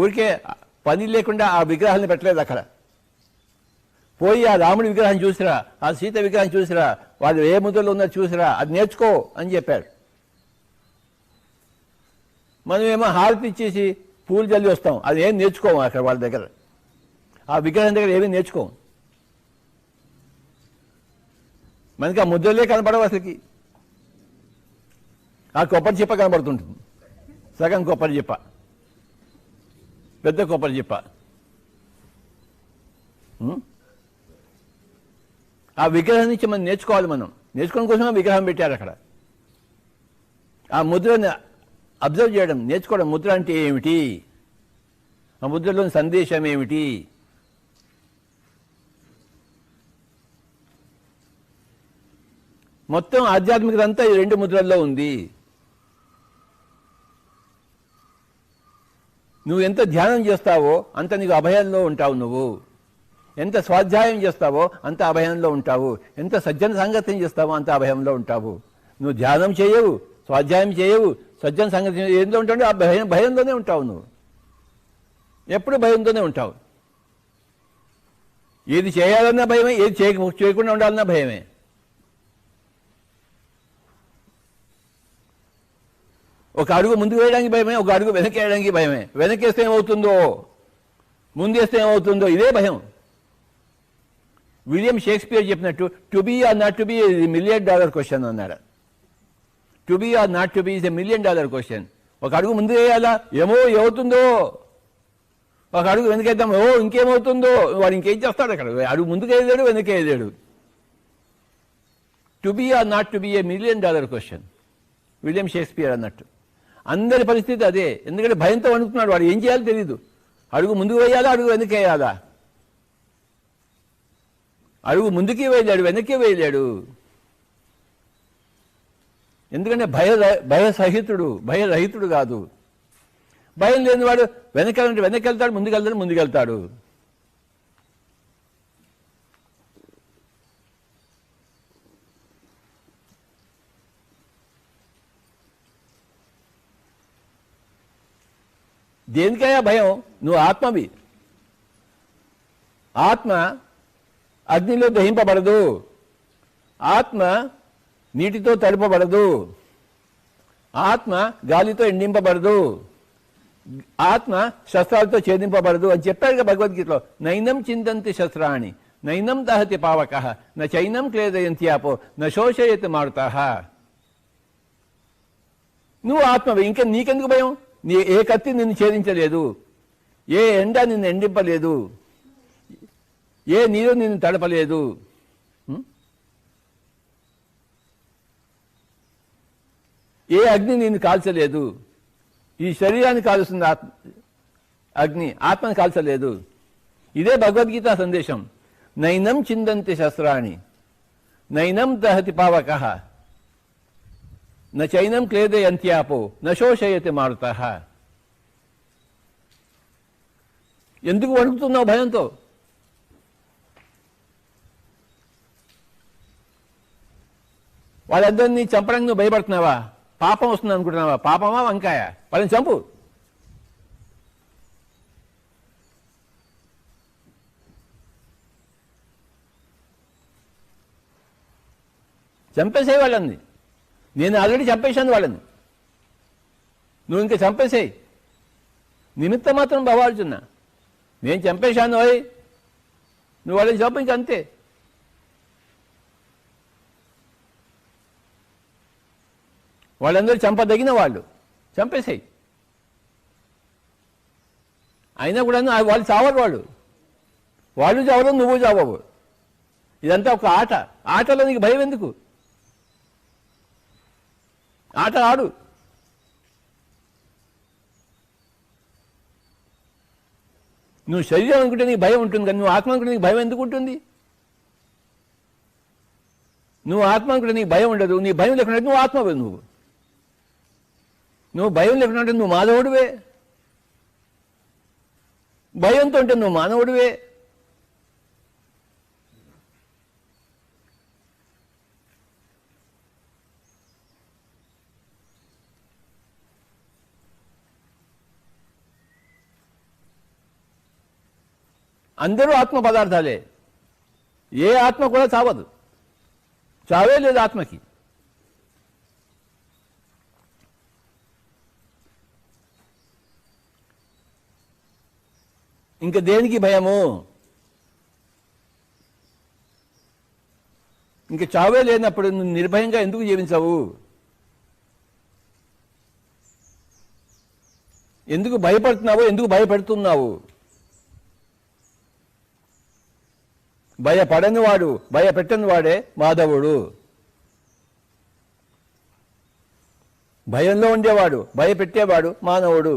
ఊరికే పని లేకుండా ఆ విగ్రహాలను పెట్టలేదు అక్కడ. పోయి ఆ రాముడి విగ్రహం చూసిరా, ఆ సీత విగ్రహం చూసిరా, వాళ్ళు ఏ ముద్రలో ఉన్నారో చూసిరా, అది నేర్చుకో అని చెప్పాడు. మనమేమో హారతి ఇచ్చేసి పూలు జల్లి వస్తాం. అది ఏం నేర్చుకోము అక్కడ వాళ్ళ దగ్గర. ఆ విగ్రహం దగ్గర ఏమీ నేర్చుకోము. మనకి ఆ ముద్రలే కనపడవు అసలుకి. ఆ కొబ్బరి చిప్ప కనపడుతుంటుంది, సగం కొబ్బరి చిప్ప, పెద్ద కొబ్బరి చిప్ప. ఆ విగ్రహం నుంచి మనం నేర్చుకోవాలి. మనం నేర్చుకోవడం కోసమే విగ్రహం పెట్టారు అక్కడ. ఆ ముద్రని అబ్జర్వ్ చేయడం, నేర్చుకోవడం. ముద్ర అంటే ఏమిటి? ఆ ముద్రలోని సందేశం ఏమిటి? మొత్తం ఆధ్యాత్మికత అంతా ఈ రెండు ముద్రల్లో ఉంది. నువ్వు ఎంత ధ్యానం చేస్తావో అంత నీకు అభయంలో ఉంటావు. నువ్వు ఎంత స్వాధ్యాయం చేస్తావో అంత అభయంలో ఉంటావు. ఎంత సజ్జన సాంగత్యం చేస్తావో అంత అభయంలో ఉంటావు. నువ్వు ధ్యానం చేయవు, స్వాధ్యాయం చేయవు, సజ్జన సాంగత్యం ఏందో ఉంటావు, ఆ భయంలోనే ఉంటావు. నువ్వు ఎప్పుడు భయంతోనే ఉంటావు. ఏది చేయాలన్నా భయమే, ఏది చేయకుండా ఉండాలన్నా భయమే. ఒక అడుగు ముందుకు వేయడానికి భయమే, ఒక అడుగు వెనక్కి వేయడానికి భయమే. వెనకేస్తే ఏమవుతుందో, ముందేస్తే ఏమవుతుందో, ఇదే భయం. విలియం షేక్స్పియర్ చెప్పినట్టు to be or not to be is $1 million question అన్నాడు. To be or not to be is $1 million question. ఒక అడుగు ముందు వేయాలా, ఏమవుతుందో. ఒక అడుగు వెనకేద్దాం, ఇంకేమవుతుందో. వాడు ఇంకేం చేస్తాడు అక్కడ. అడుగు ముందుకు వేయలేడు, వెనక్కి వేయలేడు. To be or not to be $1 million question, William Shakespeare అన్నట్టు. అందరి పరిస్థితి అదే. ఎందుకంటే భయంతో వణుకుతున్నాడు. వాడు ఏం చేయాలో తెలియదు. అడుగు ముందుకు వేయాలా, అడుగు వెనక్కి వేయాలా. అడుగు ముందుకి వేయలేడు, వెనక్కి వేయలేడు. ఎందుకంటే భయరహితుడు కాదు. భయం లేని వాడు వెనకాలంటే వెనక్కి వెళ్తాడు, ముందుకెళ్తాడు. దేనికైనా భయం? నువ్వు ఆత్మవి. ఆత్మ అగ్నిలో దహింపబడదు, ఆత్మ నీటితో తడపబడదు, ఆత్మ గాలితో ఎండింపబడదు, ఆత్మ శస్త్రాలతో ఛేదింపబడదు అని చెప్పాడుగా భగవద్గీతలో. నైనం చిందంతి శస్త్రాణి నైనం దహతి పావక నైనం క్లేదయంత్యాపో నశోషయతి మారుతాహ. నువ్వు ఆత్మవే, ఇంకా నీకెందుకు భయం? ఏ కత్తి నిన్ను ఛేదించలేదు, ఏ ఎండ నిన్ను ఎండింపలేదు, ఏ నీరు నిన్ను తడపలేదు, ఏ అగ్ని నిన్ను కాల్చలేదు. ఈ శరీరాన్ని కాలుస్తుంది అగ్ని, ఆత్మని కాల్చలేదు. ఇదే భగవద్గీత సందేశం. నైనం చిందంతి శస్త్రాణి నైనం దహతి పావక నైనం క్లేదయంత్యాపో నశోషయతి మారుతః. ఎందుకు వణుకుతున్నావు భయంతో? వాళ్ళందరినీ చంపడానికి నువ్వు భయపడుతున్నావా? పాపం వస్తుంది అనుకుంటున్నావా? పాపమా వంకాయ? వాళ్ళని చంపు. చంపేసేయి వాళ్ళని. నేను ఆల్రెడీ చంపేశాను వాళ్ళని, నువ్వు ఇంకా చంపేసేయి. నిమిత్త మాత్రం భవార్జున, నేను చంపేశాను ఓయ్, నువ్వు వాళ్ళని చంపు, ఇంక అంతే. వాళ్ళందరూ చంపదగిన వాళ్ళు, చంపేసేయి. అయినా కూడా వాళ్ళు చావరు, వాళ్ళు చావరు, నువ్వు చావవు. ఇదంతా ఒక ఆట. ఆటలో నీకు భయం ఎందుకు? ఆట ఆడు. నువ్వు శరీరం అనుకుంటే నీకు భయం ఉంటుంది, కానీ నువ్వు ఆత్మ అనుకుంటే నీకు భయం ఎందుకు ఉంటుంది? నువ్వు ఆత్మ అనుకుంటే నీకు భయం ఉండదు. నీ భయం లేకుండా నువ్వు ఆత్మవే. నువ్వు భయం లేకుండా నువ్వు మానవుడివే. భయంతో ఉంటే నువ్వు మానవుడివే. అందరూ ఆత్మ పదార్థాలే. ఏ ఆత్మ కూడా చావదు, చావే లేదు ఆత్మకి. ఇంకా దేనికి భయము? ఇంక చావే లేనప్పుడు నువ్వు నిర్భయంగా ఎందుకు జీవించవు? ఎందుకు భయపడుతున్నావు? ఎందుకు భయపెడుతున్నావు? భయపడని వాడు, భయపెట్టని వాడే మాధవుడు. భయంలో ఉండేవాడు, భయపెట్టేవాడు మానవుడు.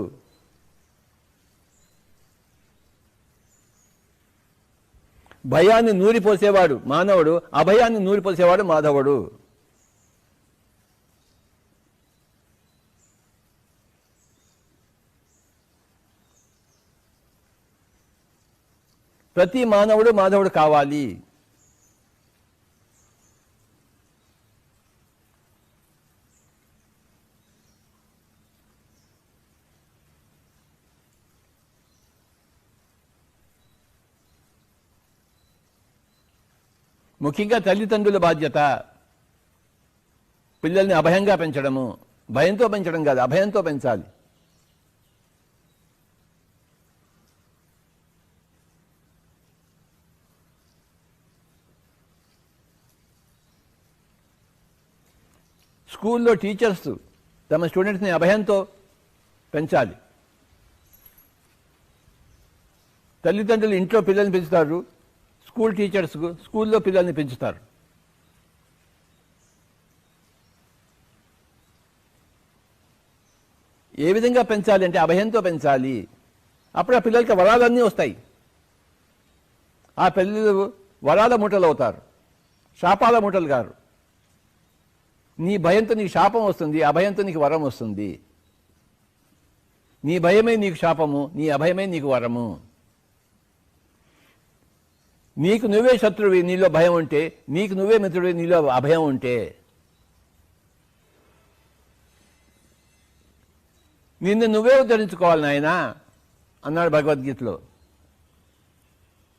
భయాన్ని నూరిపోసేవాడు మానవుడు, అభయాన్ని నూరిపోసేవాడు మాధవుడు. ప్రతి మానవుడు మాధవుడు కావాలి. ముఖ్యంగా తల్లిదండ్రుల బాధ్యత పిల్లల్ని అభయంగా పెంచడము. భయంతో పెంచడం కాదు, అభయంతో పెంచాలి. స్కూల్లో టీచర్స్ తమ స్టూడెంట్స్ని అభయంతో పెంచాలి. తల్లిదండ్రులు ఇంట్లో పిల్లల్ని పెంచుతారు, స్కూల్ టీచర్స్ స్కూల్లో పిల్లల్ని పెంచుతారు. ఏ విధంగా పెంచాలి అంటే అభయంతో పెంచాలి. అప్పుడు ఆ పిల్లలకి వరాలన్నీ వస్తాయి. ఆ పిల్లలు వరాల మూటలు అవుతారు, శాపాల మూటలు కారు. నీ భయంతో నీకు శాపం వస్తుంది, అభయంతో నీకు వరం వస్తుంది. నీ భయమే నీకు శాపము, నీ అభయమే నీకు వరము. నీకు నువ్వే శత్రువి నీలో భయం ఉంటే, నీకు నువ్వే మిత్రుడివి నీలో అభయం ఉంటే. నిన్ను నువ్వే ఉద్ధరించుకోవాలి నాయనా అన్నాడు భగవద్గీతలో.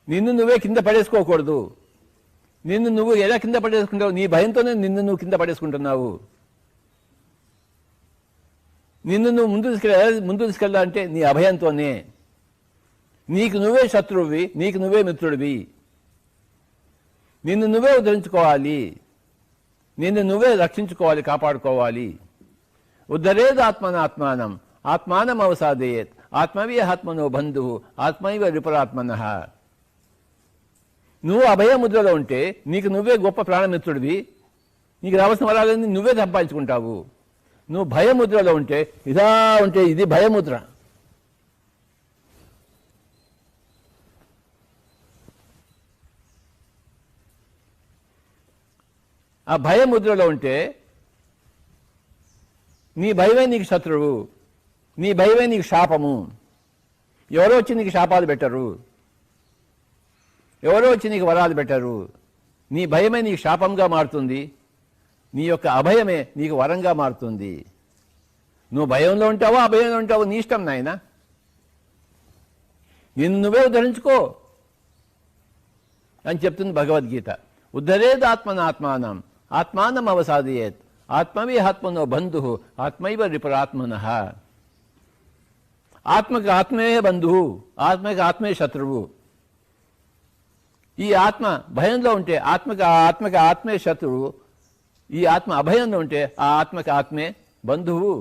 నిన్ను నువ్వే కింద పడేసుకోకూడదు. నిన్ను నువ్వు ఎలా కింద పడేసుకుంటావు? నీ భయంతోనే నిన్ను నువ్వు కింద పడేసుకుంటున్నావు. నిన్ను నువ్వు ముందు తీసుకెళ్ళాలంటే నీ అభయంతోనే. నీకు నువ్వే శత్రువువి, నీకు నువ్వే మిత్రుడివి. నిన్ను నువ్వే ఉద్ధరించుకోవాలి, నిన్ను నువ్వే రక్షించుకోవాలి, కాపాడుకోవాలి. ఉద్ధరేదాత్మనాత్మానం ఆత్మానం అవసాదయేత్ ఆత్మవీయాత్మనో బంధు ఆత్మైవ విపరాత్మనః. నువ్వు అభయముద్రలో ఉంటే నీకు నువ్వే గొప్ప ప్రాణమిత్రుడివి, నీకు రావాల్సిన వరాలన్నీ నువ్వే సంపాదించుకుంటావు. నువ్వు భయముద్రలో ఉంటే ఇలా ఉంటే ఇది భయముద్ర. ఆ భయముద్రలో ఉంటే నీ భయమే నీకు శత్రువు, నీ భయమే నీకు శాపము. ఎవరో వచ్చి నీకు శాపాలు పెట్టరు, ఎవరో వచ్చి నీకు వరాలు పెట్టరు. నీ భయమే నీకు శాపంగా మారుతుంది, నీ యొక్క అభయమే నీకు వరంగా మారుతుంది. నువ్వు భయంలో ఉంటావో అభయంలో ఉంటావో నీ ఇష్టం నాయన. నిన్ను నువ్వే ఉద్ధరించుకో అని చెప్తుంది భగవద్గీత. ఉద్ధరేదాత్మనాత్మానం ఆత్మానం అవసాదయేత్ ఆత్మవీయాత్మనో బంధు ఆత్మైవ విపరాత్మనః. ఆత్మకి ఆత్మే బంధువు, ఆత్మకి ఆత్మే శత్రువు. ఈ ఆత్మ భయంలో ఉంటే ఆత్మకి ఆత్మే శత్రువు, ఈ ఆత్మ అభయంలో ఉంటే ఆ ఆత్మకి ఆత్మే బంధువు.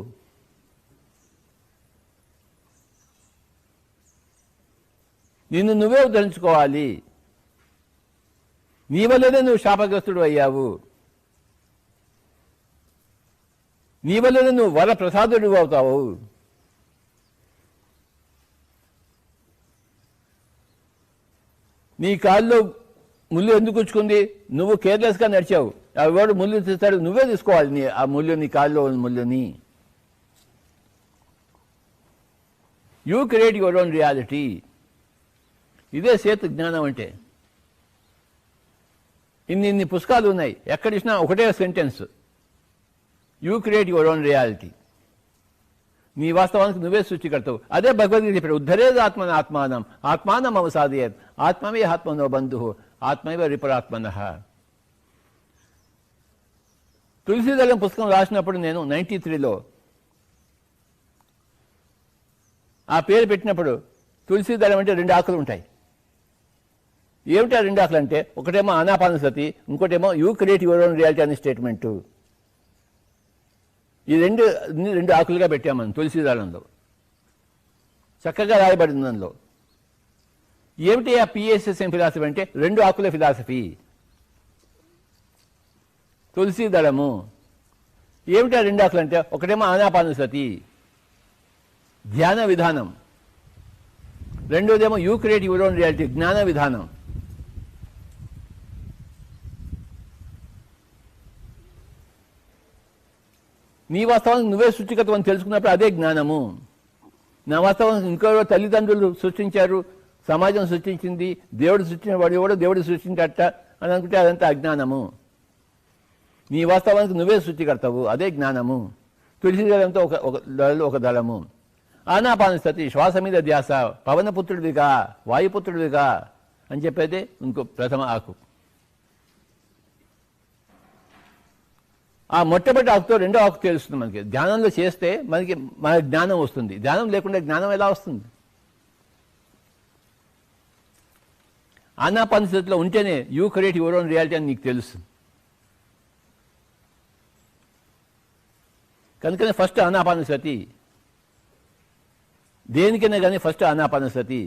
నిన్ను నువ్వే ఉద్ధరించుకోవాలి. నీ వల్లనే నువ్వు శాపగ్రస్తుడు అయ్యావు, నీ వల్లనే నువ్వు వర ప్రసాదుడు అవుతావు. నీ కాల్లో ముళ్ళు ఎందుకు గుచ్చుకుంది? నువ్వు కేర్లెస్గా నడిచావు. ఎవడు ముళ్ళు తీస్తాడు? నువ్వే తీసుకోవాలి ఆ ముళ్ళు, నీ కాల్లో ముళ్ళుని. You create your own reality. ఇదే సేతు జ్ఞానం అంటే. ఇన్ని పుస్తకాలు ఉన్నాయి, ఎక్కడ ఇచ్చినా ఒకటే sentence, you create your own reality. నీ వాస్తవానికి నువ్వే సృష్టికర్తవు. అదే భగవద్గీత చెప్పాడు, ఉద్ధరేదాత్మన ఆత్మానం ఆత్మానం అవసాదయేత్ ఆత్మవీయాత్మనో బంధు ఆత్మైవ విపరాత్మనః. తులసీదళం పుస్తకం రాసినప్పుడు నేను 93లో ఆ పేరు పెట్టినప్పుడు తులసీదళం అంటే 2 ఆకులు ఉంటాయి. ఏమిటి ఆ 2 ఆకులు అంటే, ఒకటేమో ఆనాపానసతి, ఇంకోటేమో you create your own reality అనే స్టేట్మెంటు. ఈ 2 ఆకులుగా పెట్టాం మనం తులసీదళంలో, చక్కగా రాయబడింది దానిలో. ఏమిటి ఆ పిఎస్ఎస్ఎం ఫిలాసఫీ అంటే 2 ఆకుల ఫిలాసఫీ. తులసీదళము ఏమిటి ఆ 2 ఆకులు అంటే, ఒకటేమో ఆనాపానసతి ధ్యాన విధానం, రెండోదేమో you create your own reality జ్ఞాన విధానం. నీ వాస్తవానికి నువ్వే సృష్టికర్తవు అని తెలుసుకున్నప్పుడు అదే జ్ఞానము. నా వాస్తవానికి ఇంకెవరో తల్లిదండ్రులు సృష్టించారు, సమాజం సృష్టించింది, దేవుడు సృష్టించిన వాడు ఎవడో దేవుడు సృష్టించట అని అనుకుంటే అదంతా అజ్ఞానము. నీ వాస్తవానికి నువ్వే సృష్టికర్తవు, అదే జ్ఞానము. తులసి దళంతో ఒక దళము. ఆనాపానసతి శ్వాస మీద ధ్యాస, పవనపుత్రుడివిగా వాయుపుత్రుడివిగా అని చెప్పేదే ఇంకో ప్రథమ ఆకు. ఆ మొట్టమొదటి ఆకుతో 2వ ఆకు తెలుస్తుంది మనకి. ధ్యానంలో చేస్తే మన జ్ఞానం వస్తుంది, ధ్యానం లేకుండా జ్ఞానం ఎలా వస్తుంది? ఆనాపానసతిలో ఉంటేనే you create your own reality అని నీకు తెలుసు. కనుకనే ఫస్ట్ ఆనాపానసతి, దేనికైనా కానీ ఫస్ట్ ఆనాపానసతి.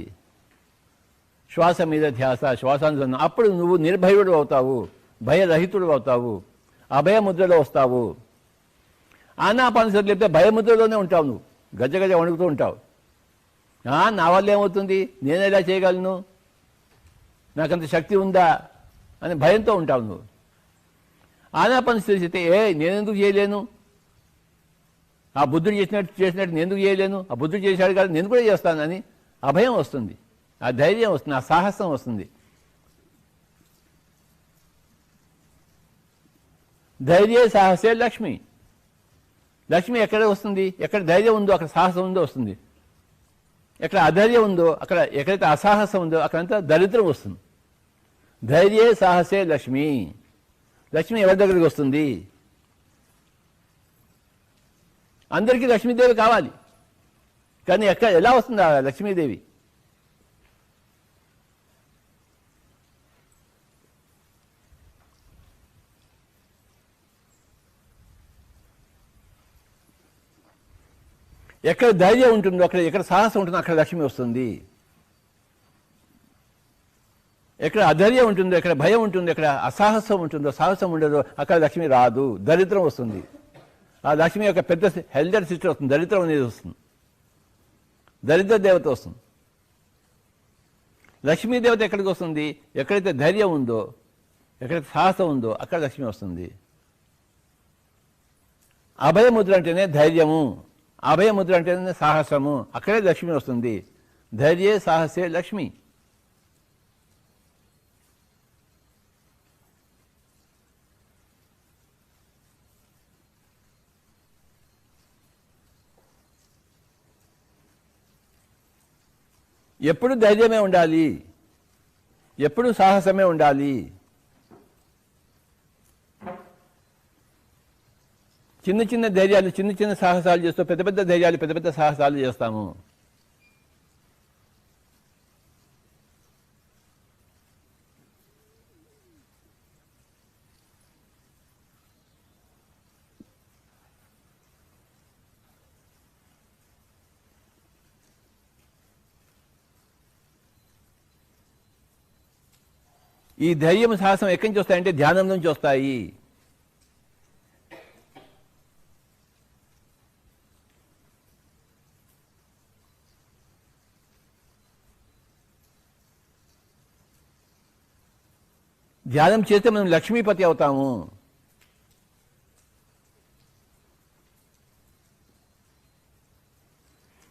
శ్వాస మీద ధ్యాస, శ్వాసానుసంధానం. అప్పుడు నువ్వు నిర్భయుడు అవుతావు, భయరహితుడు అవుతావు, అభయముద్రలో వస్తావు. ఆనాపానసతి లేకపోతే భయముద్రలోనే ఉంటావు, నువ్వు గజగజ వణుకుతూ ఉంటావు. నా వల్ల ఏమవుతుంది, నేను ఎలా చేయగలను, నాకంత శక్తి ఉందా అని భయంతో ఉంటావు నువ్వు. ఆనాపానసతి చేస్తే నేనెందుకు చేయలేను, ఆ బుద్ధుడు చేసినట్టు నేను ఎందుకు చేయలేను, ఆ బుద్ధుడు చేశాడు కదా నేను కూడా చేస్తానని అభయం వస్తుంది, ఆ ధైర్యం వస్తుంది, ఆ సాహసం వస్తుంది. ధైర్య సాహసే లక్ష్మి. లక్ష్మి ఎక్కడ వస్తుంది? ఎక్కడ ధైర్యం ఉందో అక్కడ సాహసం ఉందో వస్తుంది. ఎక్కడ అధైర్యం ఉందో అక్కడ, ఎక్కడైతే అసాహసం ఉందో అక్కడంతా దరిద్రం వస్తుంది. ధైర్యే సాహసే లక్ష్మి. లక్ష్మి ఎవరి దగ్గరికి వస్తుంది? అందరికీ లక్ష్మీదేవి కావాలి, కానీ ఎలా వస్తుంది ఆ లక్ష్మీదేవి? ఎక్కడ ధైర్యం ఉంటుందో, ఎక్కడ సాహసం ఉంటుందో అక్కడ లక్ష్మి వస్తుంది. ఎక్కడ అధైర్యం ఉంటుందో, ఎక్కడ భయం ఉంటుందో, ఎక్కడ అసాహసం ఉంటుందో, సాహసం ఉండదో అక్కడ లక్ష్మి రాదు, దరిద్రం వస్తుంది. ఆ లక్ష్మి యొక్క పెద్ద హెల్దర్ సిస్టర్ వస్తుంది, దరిద్రం అనేది వస్తుంది, దరిద్ర దేవత వస్తుంది. లక్ష్మీదేవత ఎక్కడికి వస్తుంది? ఎక్కడైతే ధైర్యం ఉందో, ఎక్కడైతే సాహసం ఉందో అక్కడ లక్ష్మి వస్తుంది. అభయముద్ర అంటేనే ధైర్యము, అభయముద్ర అంటేనే సాహసము, అక్కడే లక్ష్మి వస్తుంది. ధైర్యే సాహసే లక్ష్మి. ఎప్పుడు ధైర్యమే ఉండాలి, ఎప్పుడు సాహసమే ఉండాలి. చిన్న చిన్న ధైర్యాలు, చిన్న చిన్న సాహసాలు చేస్తూ పెద్ద పెద్ద ధైర్యాలు, పెద్ద పెద్ద సాహసాలు చేస్తాము. ఈ ధైర్యం సాహసం ఎక్కడి నుంచి వస్తాయంటే ధ్యానం నుంచి వస్తాయి. ధ్యానం చేస్తే మనం లక్ష్మీపతి అవుతాము.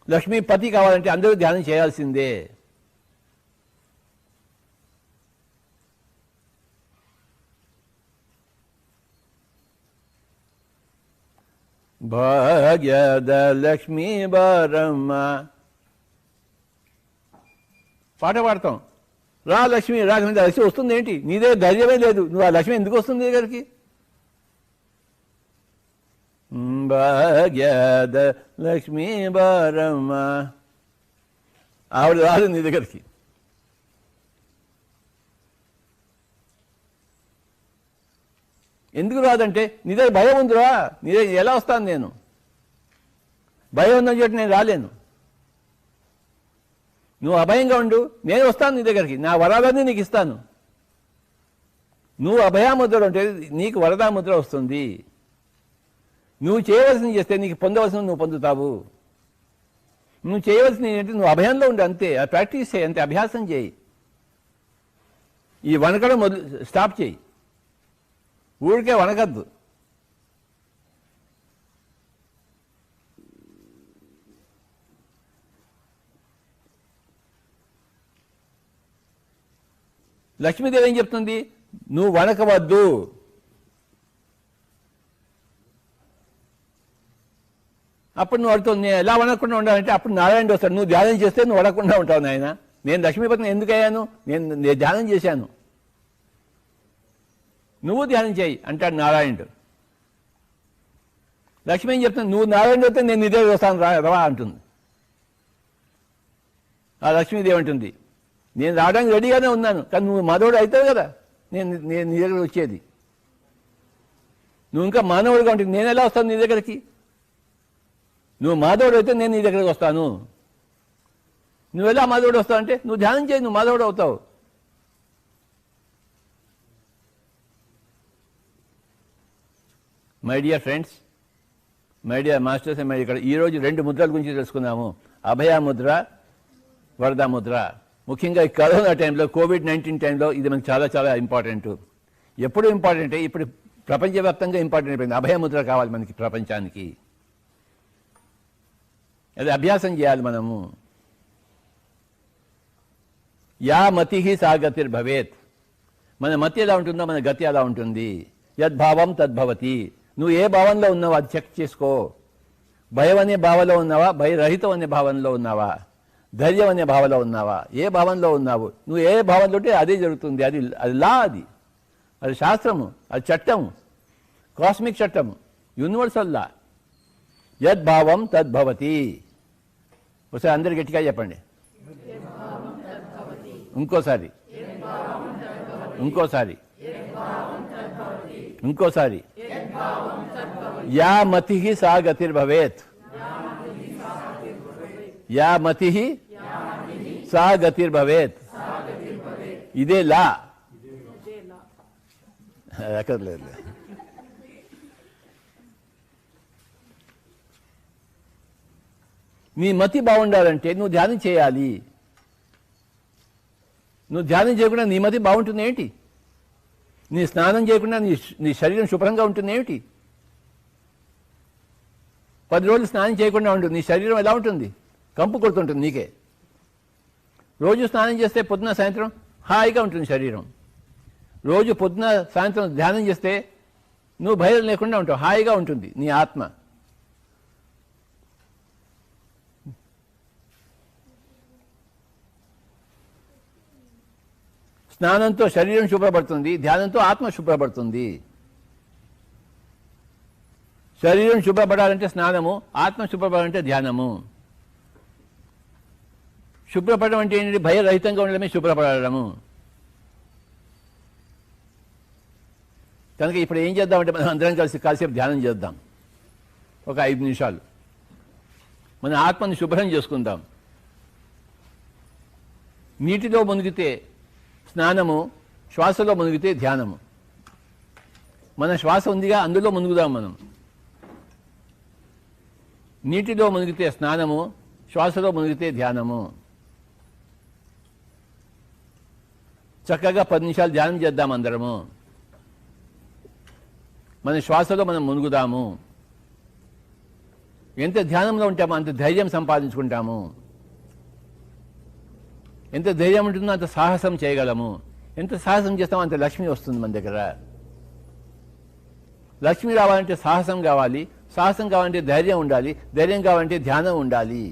లక్ష్మీపతి కావాలంటే అందరూ ధ్యానం చేయాల్సిందే. భాగ్యద లక్ష్మీ బారమ్మ పాట పాడతాం. రా లక్ష్మి, రా లక్ష్మి వస్తుంది ఏంటి? నీ దగ్గర ధైర్యమే లేదు, నువ్వు ఆ లక్ష్మి ఎందుకు వస్తుంది నీ దగ్గరికి? భాగ్యద లక్ష్మీ బారమ్మ, ఆవిడ రాదు నీ దగ్గరికి. ఎందుకు రాదంటే నీ దగ్గర భయం ఉందిరా, నీ దగ్గర ఎలా వస్తాను నేను? భయం ఉందని చెప్పి నేను రాలేను. నువ్వు అభయంగా ఉండు, నేను వస్తాను నీ దగ్గరికి, నా వరాలన్నీ నీకు ఇస్తాను. నువ్వు అభయాముద్ర ఉంటే నీకు వరదాముద్ర వస్తుంది. నువ్వు చేయవలసింది చేస్తే నీకు పొందవలసింది నువ్వు పొందుతావు. నువ్వు చేయవలసింది ఏంటంటే నువ్వు అభయంలో ఉండు, అంతే. ప్రాక్టీస్ చేయి, అంతే, అభ్యాసం చేయి. ఈ వనకడం స్టాప్ చేయి, ఊరికే వనకద్దు. లక్ష్మీదేవి ఏం చెప్తుంది? నువ్వు వణకవద్దు. అప్పుడు నువ్వు అడుగుతావు, నేను ఎలా వణకుండా ఉండాలంటే అప్పుడు నారాయణ వస్తాడు. నువ్వు ధ్యానం చేస్తే నువ్వు వణకుండా ఉంటావు నాయన. నేను లక్ష్మీపతిని ఎందుకు అయ్యాను? నేను ధ్యానం చేశాను, నువ్వు ధ్యానం చేయి అంటాడు నారాయణుడు. లక్ష్మి ఏం చెప్తాను? నువ్వు నారాయణుడు వస్తే నేను నిదే వస్తాను రవా అంటుంది. ఆ లక్ష్మీదేవి అంటుంది, నేను రావడానికి రెడీగానే ఉన్నాను, కానీ నువ్వు మాధవుడు అవుతావు కదా, నేను నీ దగ్గర వచ్చేది. నువ్వు ఇంకా మానవుడిగా ఉంటుంది, నేను ఎలా వస్తాను నీ దగ్గరికి? నువ్వు మాధవుడు అయితే నేను నీ దగ్గరికి వస్తాను. నువ్వు ఎలా మాధవుడు వస్తావు అంటే నువ్వు ధ్యానం చేయి, నువ్వు మాధవుడు అవుతావు. My dear friends, my dear masters, ఇక్కడ ఈరోజు 2 ముద్రల గురించి తెలుసుకున్నాము. అభయముద్ర, వరదాముద్ర. ముఖ్యంగా ఈ కరోనా టైంలో, కోవిడ్-19 టైంలో ఇది మనకు చాలా చాలా ఇంపార్టెంట్. ఎప్పుడు ఇంపార్టెంటే, ఇప్పుడు ప్రపంచవ్యాప్తంగా ఇంపార్టెంట్ అయిపోయింది. అభయముద్ర కావాలి మనకి ప్రపంచానికి. అది అభ్యాసం చేయాలి మనము. యా మతి సా గతిర్భవేత్. మన మతి ఎలా ఉంటుందో మన గతి ఎలా ఉంటుంది. యద్భావం తద్భవతి. నువ్వు ఏ భావంలో ఉన్నావో అది చెక్ చేసుకో. భయం అనే భావంలో ఉన్నావా, భయరహితం అనే భావంలో ఉన్నావా, ధైర్యం అనే భావంలో ఉన్నావా, ఏ భావంలో ఉన్నావు? నువ్వు ఏ భావంలో ఉంటే అదే జరుగుతుంది. అది లా, అది శాస్త్రము, అది చట్టము, కాస్మిక్ చట్టము, యూనివర్సల్ లా. యద్భావం తద్భవతి. ఒకసారి అందరు గట్టిగా చెప్పండి. ఇంకోసారి ఇంకోసారి ఇంకోసారి. యా మతి సా గతిర్భవేత్. యా మతి సా గతిర్భవేత్. ఇదే లా. అక్కర్లేదు. నీ మతి బాగుండాలంటే నువ్వు ధ్యానం చేయాలి. నువ్వు ధ్యానం చేయకుండా నీ మతి బాగుంటుంది ఏంటి? నీ స్నానం చేయకుండా నీ శరీరం శుభ్రంగా ఉంటుంది ఏమిటి? 10 రోజులు స్నానం చేయకుండా ఉంటుంది, నీ శరీరం ఎలా ఉంటుంది? కంపు కొడుతుంటుంది నీకే. రోజు స్నానం చేస్తే పొద్దున సాయంత్రం హాయిగా ఉంటుంది శరీరం. రోజు పొద్దున సాయంత్రం ధ్యానం చేస్తే నువ్వు భయం లేకుండా ఉంటావు, హాయిగా ఉంటుంది నీ ఆత్మ. స్నానంతో శరీరం శుభ్రపడుతుంది, ధ్యానంతో ఆత్మ శుభ్రపడుతుంది. శరీరం శుభ్రపడాలంటే స్నానము, ఆత్మ శుభ్రపడాలంటే ధ్యానము. శుభ్రపడడం అంటే ఏంటి? భయరహితంగా ఉండడమే శుభ్రపడము. కనుక ఇప్పుడు ఏం చేద్దామంటే మనం అందరం కలిసి కాసేపు ధ్యానం చేద్దాం. ఒక 5 నిమిషాలు మన ఆత్మని శుభ్రం చేసుకుందాం. నీటిలో మునిగితే స్నానము, శ్వాసలో మునిగితే ధ్యానము. మన శ్వాస ఉందిగా, అందులో మునుగుదాం మనం. నీటిలో మునిగితే స్నానము, శ్వాసలో మునిగితే ధ్యానము. చక్కగా 10 నిమిషాలు ధ్యానం చేద్దాం అందరము. మన శ్వాసలో మనం మునుగుదాము. ఎంత ధ్యానంలో ఉంటామో అంత ధైర్యం సంపాదించుకుంటాము. ఎంత ధైర్యం ఉంటుందో అంత సాహసం చేయగలము. ఎంత సాహసం చేస్తామో అంత లక్ష్మి వస్తుంది మన దగ్గర. లక్ష్మి రావాలంటే సాహసం కావాలి, సాహసం కావాలంటే ధైర్యం ఉండాలి, ధైర్యం కావాలంటే ధ్యానం ఉండాలి,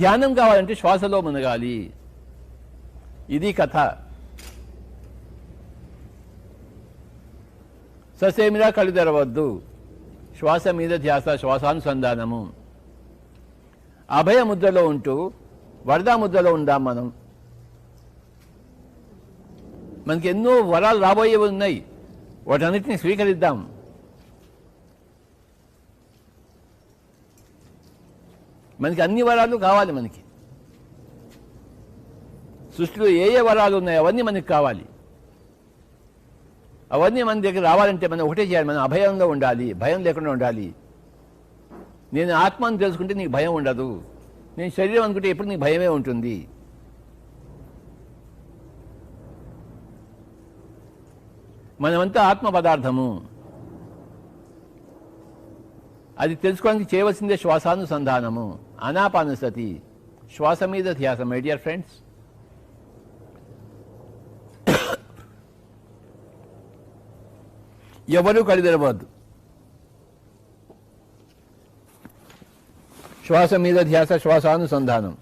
ధ్యానం కావాలంటే శ్వాసలో మునగాలి. ఇది కథ. ససేమిరా కళ్ళు తెరవద్దు. శ్వాస మీద ధ్యాస, శ్వాసానుసంధానము. అభయ ముద్రలో ఉంటూ వరదా ముద్రలో ఉందాం మనం. మనకి ఎన్నో వరాలు రాబోయేవి ఉన్నాయి, వాటన్నిటిని స్వీకరిద్దాం. మనకి అన్ని వరాలు కావాలి. మనకి సృష్టిలో ఏ ఏ వరాలు ఉన్నాయో అవన్నీ మనకి కావాలి. అవన్నీ మన దగ్గర రావాలంటే మనం ఒకటే చేయాలి, మనం అభయంలో ఉండాలి, భయం లేకుండా ఉండాలి. నేను ఆత్మను తెలుసుకుంటే నీకు భయం ఉండదు. నేను శరీరం అనుకుంటే ఎప్పుడు నీకు భయమే ఉంటుంది. మనమంతా ఆత్మ పదార్థము. అది తెలుసుకోవడానికి చేయవలసిందే శ్వాసానుసంధానము, ఆనాపానసతి, శ్వాస మీద ధ్యాస. మై డియర్ ఫ్రెండ్స్, ఎవరూ కళ్ళు తెరవద్దు. శ్వాస మీద ధ్యాస, శ్వాసానుసంధానం.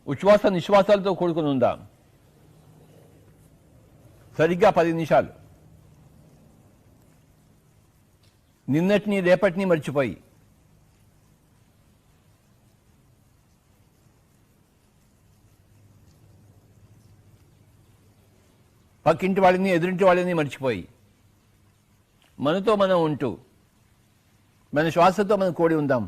ఉచ్ఛ్వాస నిశ్వాసాలతో కూడుకుని ఉందాం. సరిగ్గా 10 నిమిషాలు. నిన్నటిని రేపటిని మర్చిపోయి పక్కింటి వాళ్ళని, ఎదురింటి వాళ్ళని మర్చిపోయి మనతో మనం ఉంటూ మన శ్వాసతో మనం కూడి ఉందాం.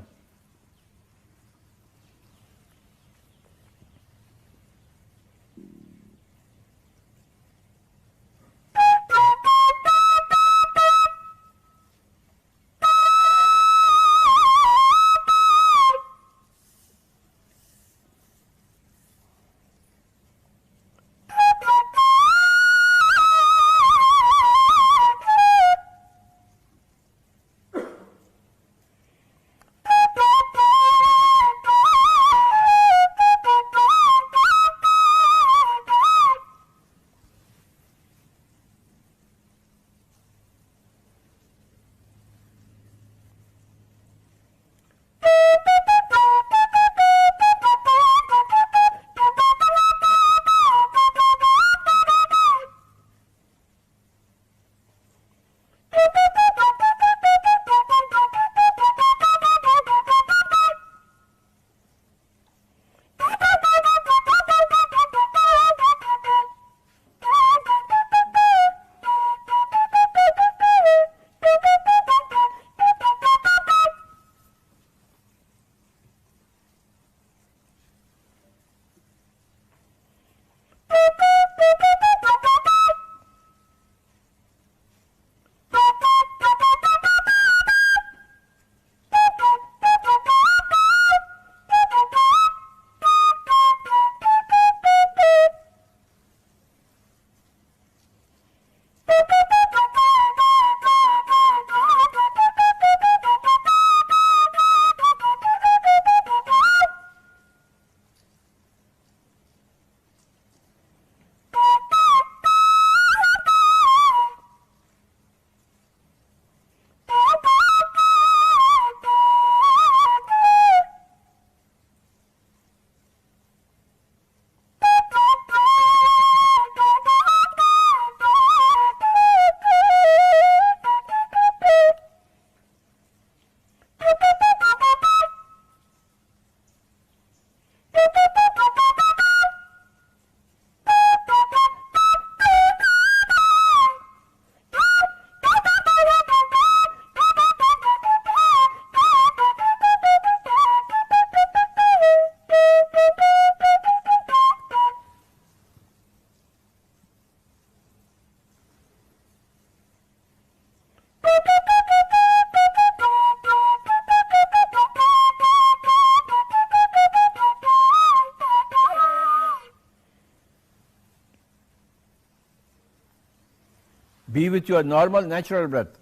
Be with your normal natural breath.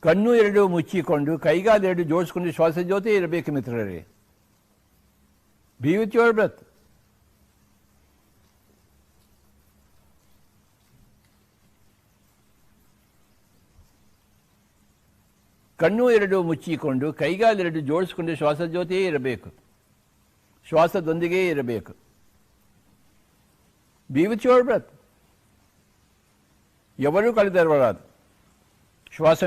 ಕಣ್ಣು ಎರಡು ಮುಚ್ಚಿಕೊಂಡು ಕೈಗಾಲೆರಡು ಜೋಡಿಸ್ಕೊಂಡು ಶ್ವಾಸ ಜೊತೆ ಇರಬೇಕು ಮಿತ್ರರೇ. Be with your breath. ಕಣ್ಣು ಎರಡು ಮುಚ್ಚಿಕೊಂಡು ಕೈಗಾಲೆರಡು ಜೋಡಿಸ್ಕೊಂಡು ಶ್ವಾಸ ಜೊತೆಯೇ ಇರಬೇಕು, ಶ್ವಾಸದೊಂದಿಗೆ ಇರಬೇಕು. Be with your breath. ఎవరు కళ్ళు తెరవరాదు. శ్వాస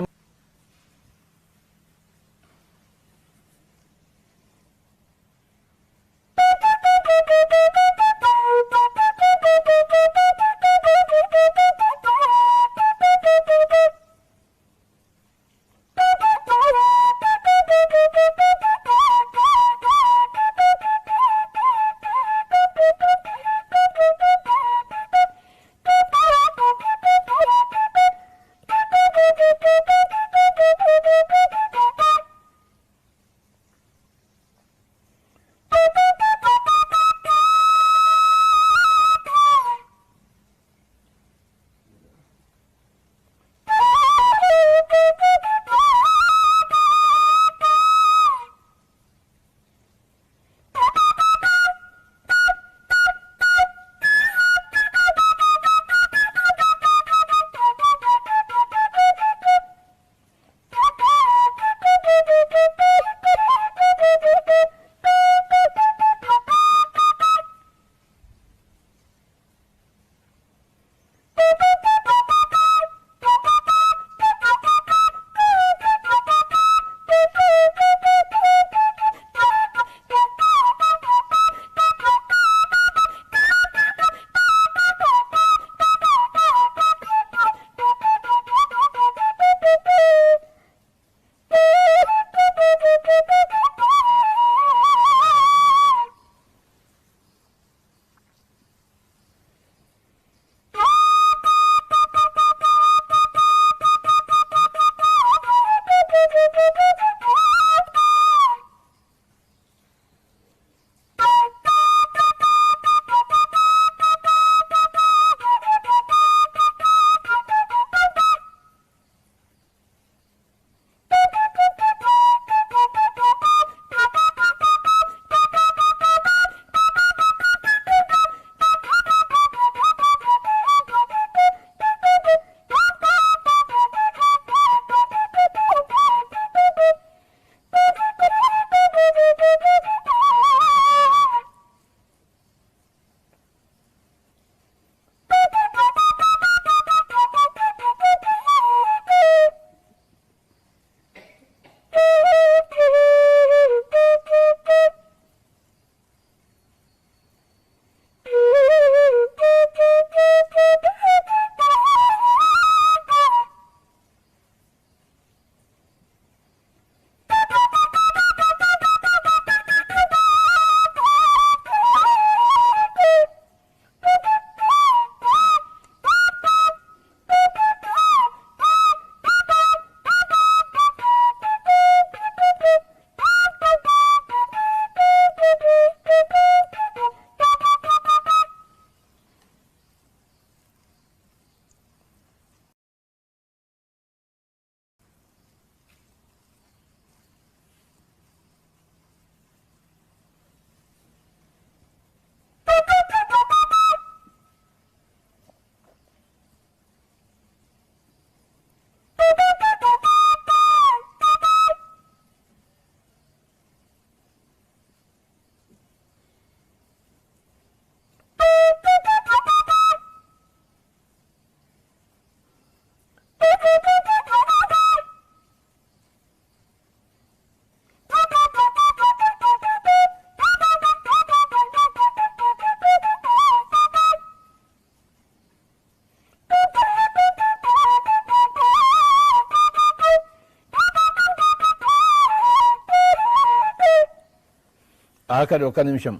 ఆఖరి ఒక్క నిమిషం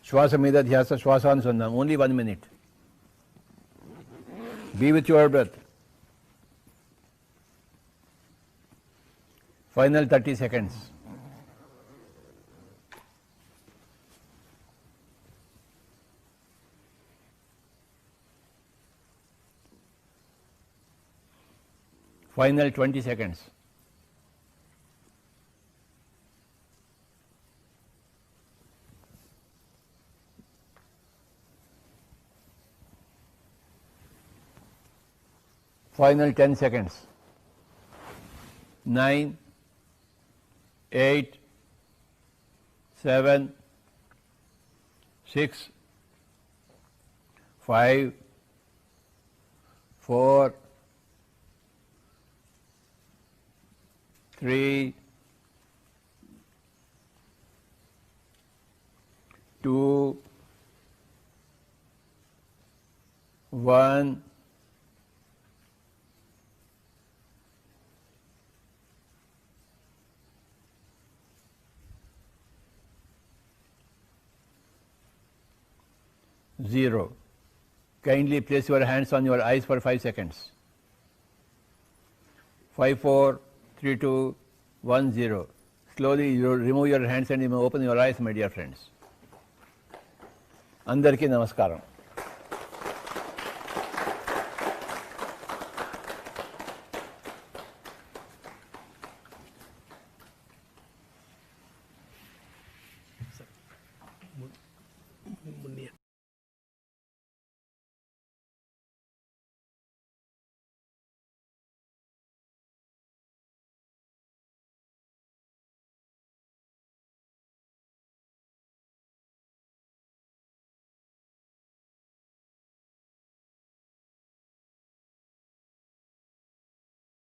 శ్వాస మీద ధ్యాస, శ్వాసానుసంధానం. Only 1 minute. Be with your breath. Final 30 seconds. Final 20 seconds. Final 10 seconds. 9, 8, 7, 6, 5, 4, 3, 2, 1. Zero. Kindly place your hands on your eyes for 5 seconds. 5, 4, 3, 2, 1, 0. Slowly you remove your hands and you may open your eyes, my dear friends. Andarki namaskaram.